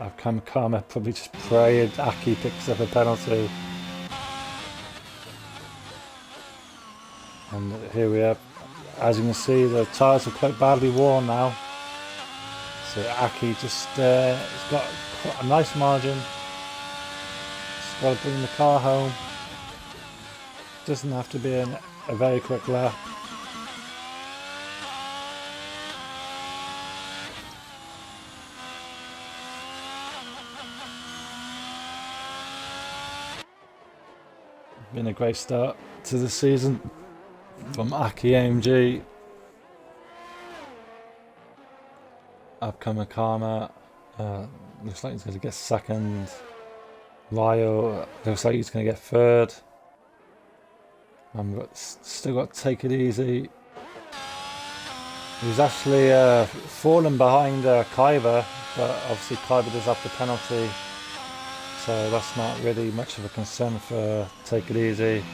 aqqyiAMG probably just prayed Aki picks up a penalty. And here we are. As you can see, the tyres are quite badly worn now. So Aki just has got quite a nice margin. Just got to bring the car home. Doesn't have to be a very quick lap. Been a great start to the season from aqqyiAMG. aqqyiAMG looks like he's going to get second. Ryearl looks like he's going to get third. Still got to take it easy. He's actually fallen behind Kyber, but obviously Kyber does have the penalty. So that's not really much of a concern for take it easy.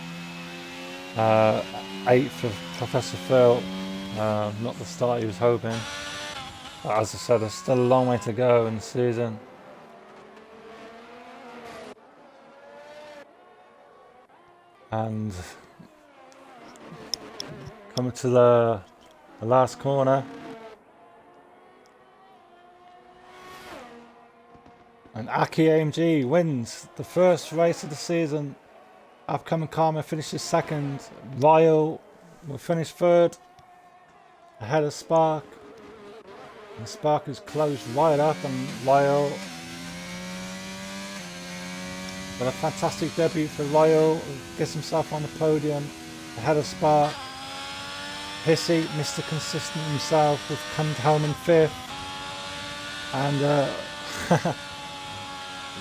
8th for Professor Phil, not the start he was hoping. But as I said, there's still a long way to go in the season. And coming to the last corner. And aqqyiAMG wins the first race of the season. aqqyiAMG finishes second. Ryearl will finish third, ahead of Spark. And Spark is closed right up, and Ryearl. But a fantastic debut for Ryearl. Gets himself on the podium, ahead of Spark. Hissy, Mr. Consistent himself, will come home in 5th. And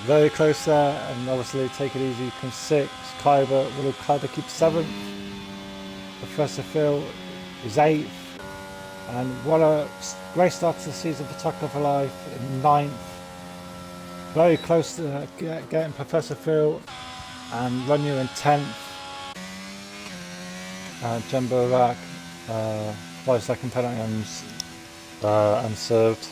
very close there, and obviously take it easy comes 6th. Will Kyber keep 7th? Professor Phil is 8th. And what a great start to the season for Tucker for Life in 9th. Very close to getting Professor Phil and Ryearl in 10th. Jumbo Rack, 5-second penalty unserved.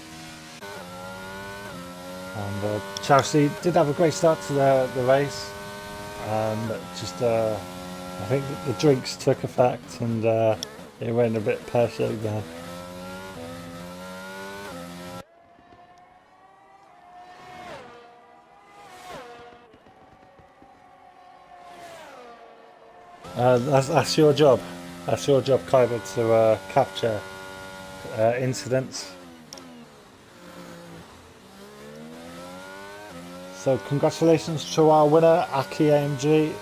And Chelsea did have a great start to the race. But just I think the drinks took effect, and it went a bit pear-shaped there. That's your job. That's your job, Kyber, to capture incidents. So congratulations to our winner, aqqyiAMG.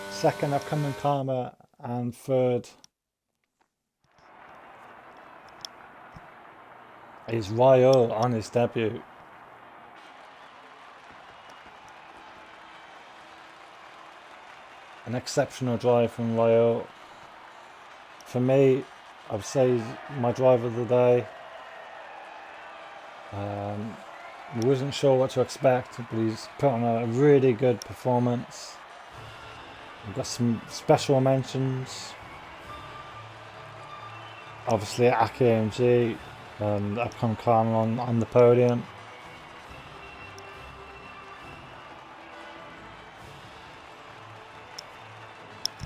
Second, aqqyiAMG, and third is Ryearl on his debut. An exceptional drive from Ryearl. For me, I would say he's my driver of the day. Wasn't sure what to expect, but he's put on a really good performance. We've got some special mentions. Obviously aqqyiAMG and aqqyiAMG on the podium.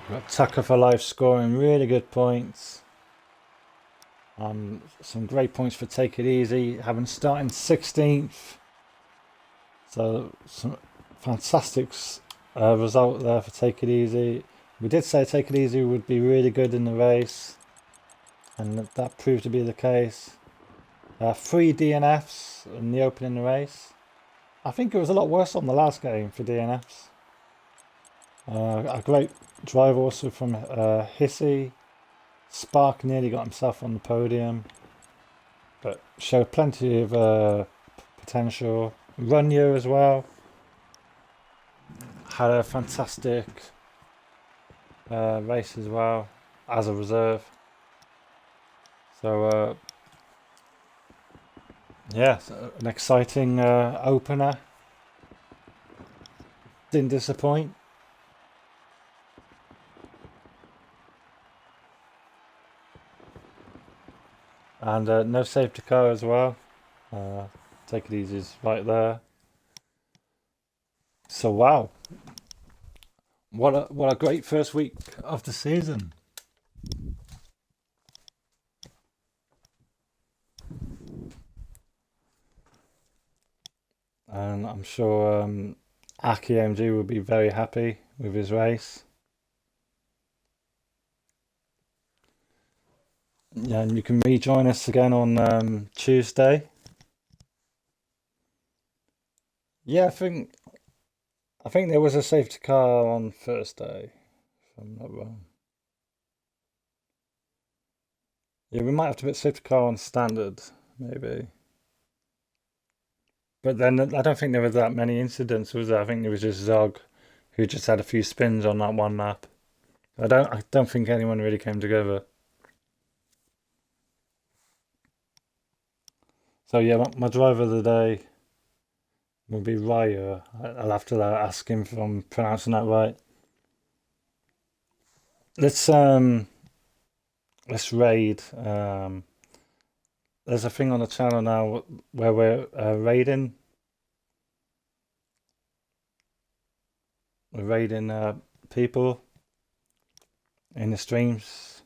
We've got Tucker for Life scoring really good points. Some great points for Take It Easy, having starting 16th. So some fantastic result there for Take It Easy. We did say Take It Easy would be really good in the race, and that proved to be the case. 3 DNFs in the opening race. I think it was a lot worse on the last game for DNFs. A great drive also from Hissy. Spark nearly got himself on the podium, but showed plenty of potential. Ryearl as well had a fantastic race as well as a reserve. So yeah, so an exciting opener. Didn't disappoint. And no safety car as well. Take it easy is right there. So wow, what a great first week of the season. And I'm sure aqqyiAMG will be very happy with his race. Yeah, and you can rejoin us again on Tuesday. Yeah, I think there was a safety car on Thursday, if I'm not wrong. Yeah, we might have to put safety car on standard, maybe. But then I don't think there was that many incidents, was there? I think there was just Zog, who just had a few spins on that one lap. I don't think anyone really came together. So yeah, my driver of the day will be Ryearl. I'll have to ask him if I'm pronouncing that right. Let's raid. There's a thing on the channel now where we're raiding. We're raiding people in the streams,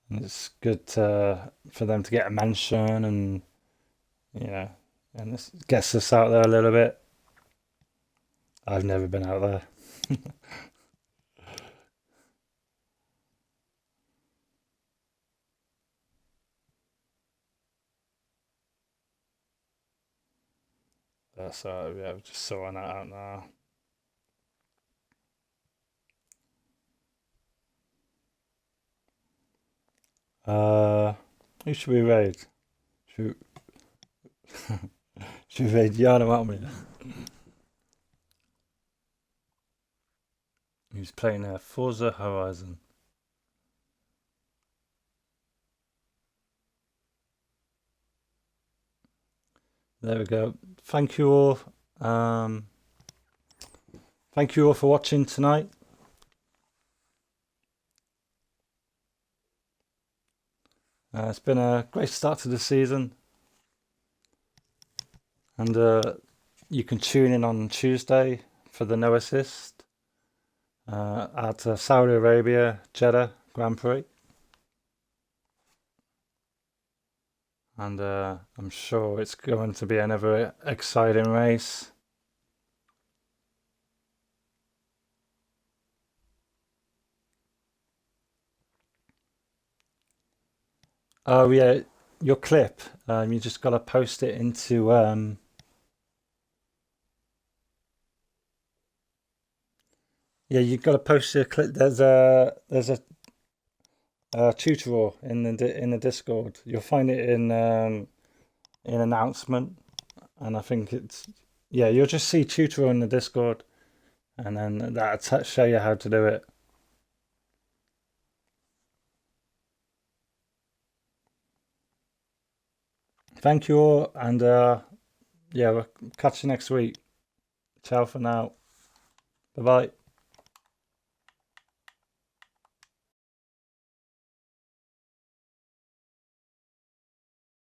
and it's good for them to get a mention, and you know, and this gets us out there a little bit. I've never been out there. So yeah, I'm just sorting that out now. Uh, who should we raid? Should, should we raid Yana? Who's playing Forza Horizon? There we go. Thank you all. Um, Thank you all for watching tonight. It's been a great start to the season, and you can tune in on Tuesday for the no assist at Saudi Arabia Jeddah Grand Prix, and I'm sure it's going to be another exciting race. Oh yeah, your clip. You just got to post it into. Yeah, you've got to post your clip. There's a tutorial in the Discord. You'll find it in announcement, and I think it's yeah. You'll just see tutorial in the Discord, and then that'll show you how to do it. Thank you all, and yeah, we'll catch you next week. Ciao for now. Bye bye.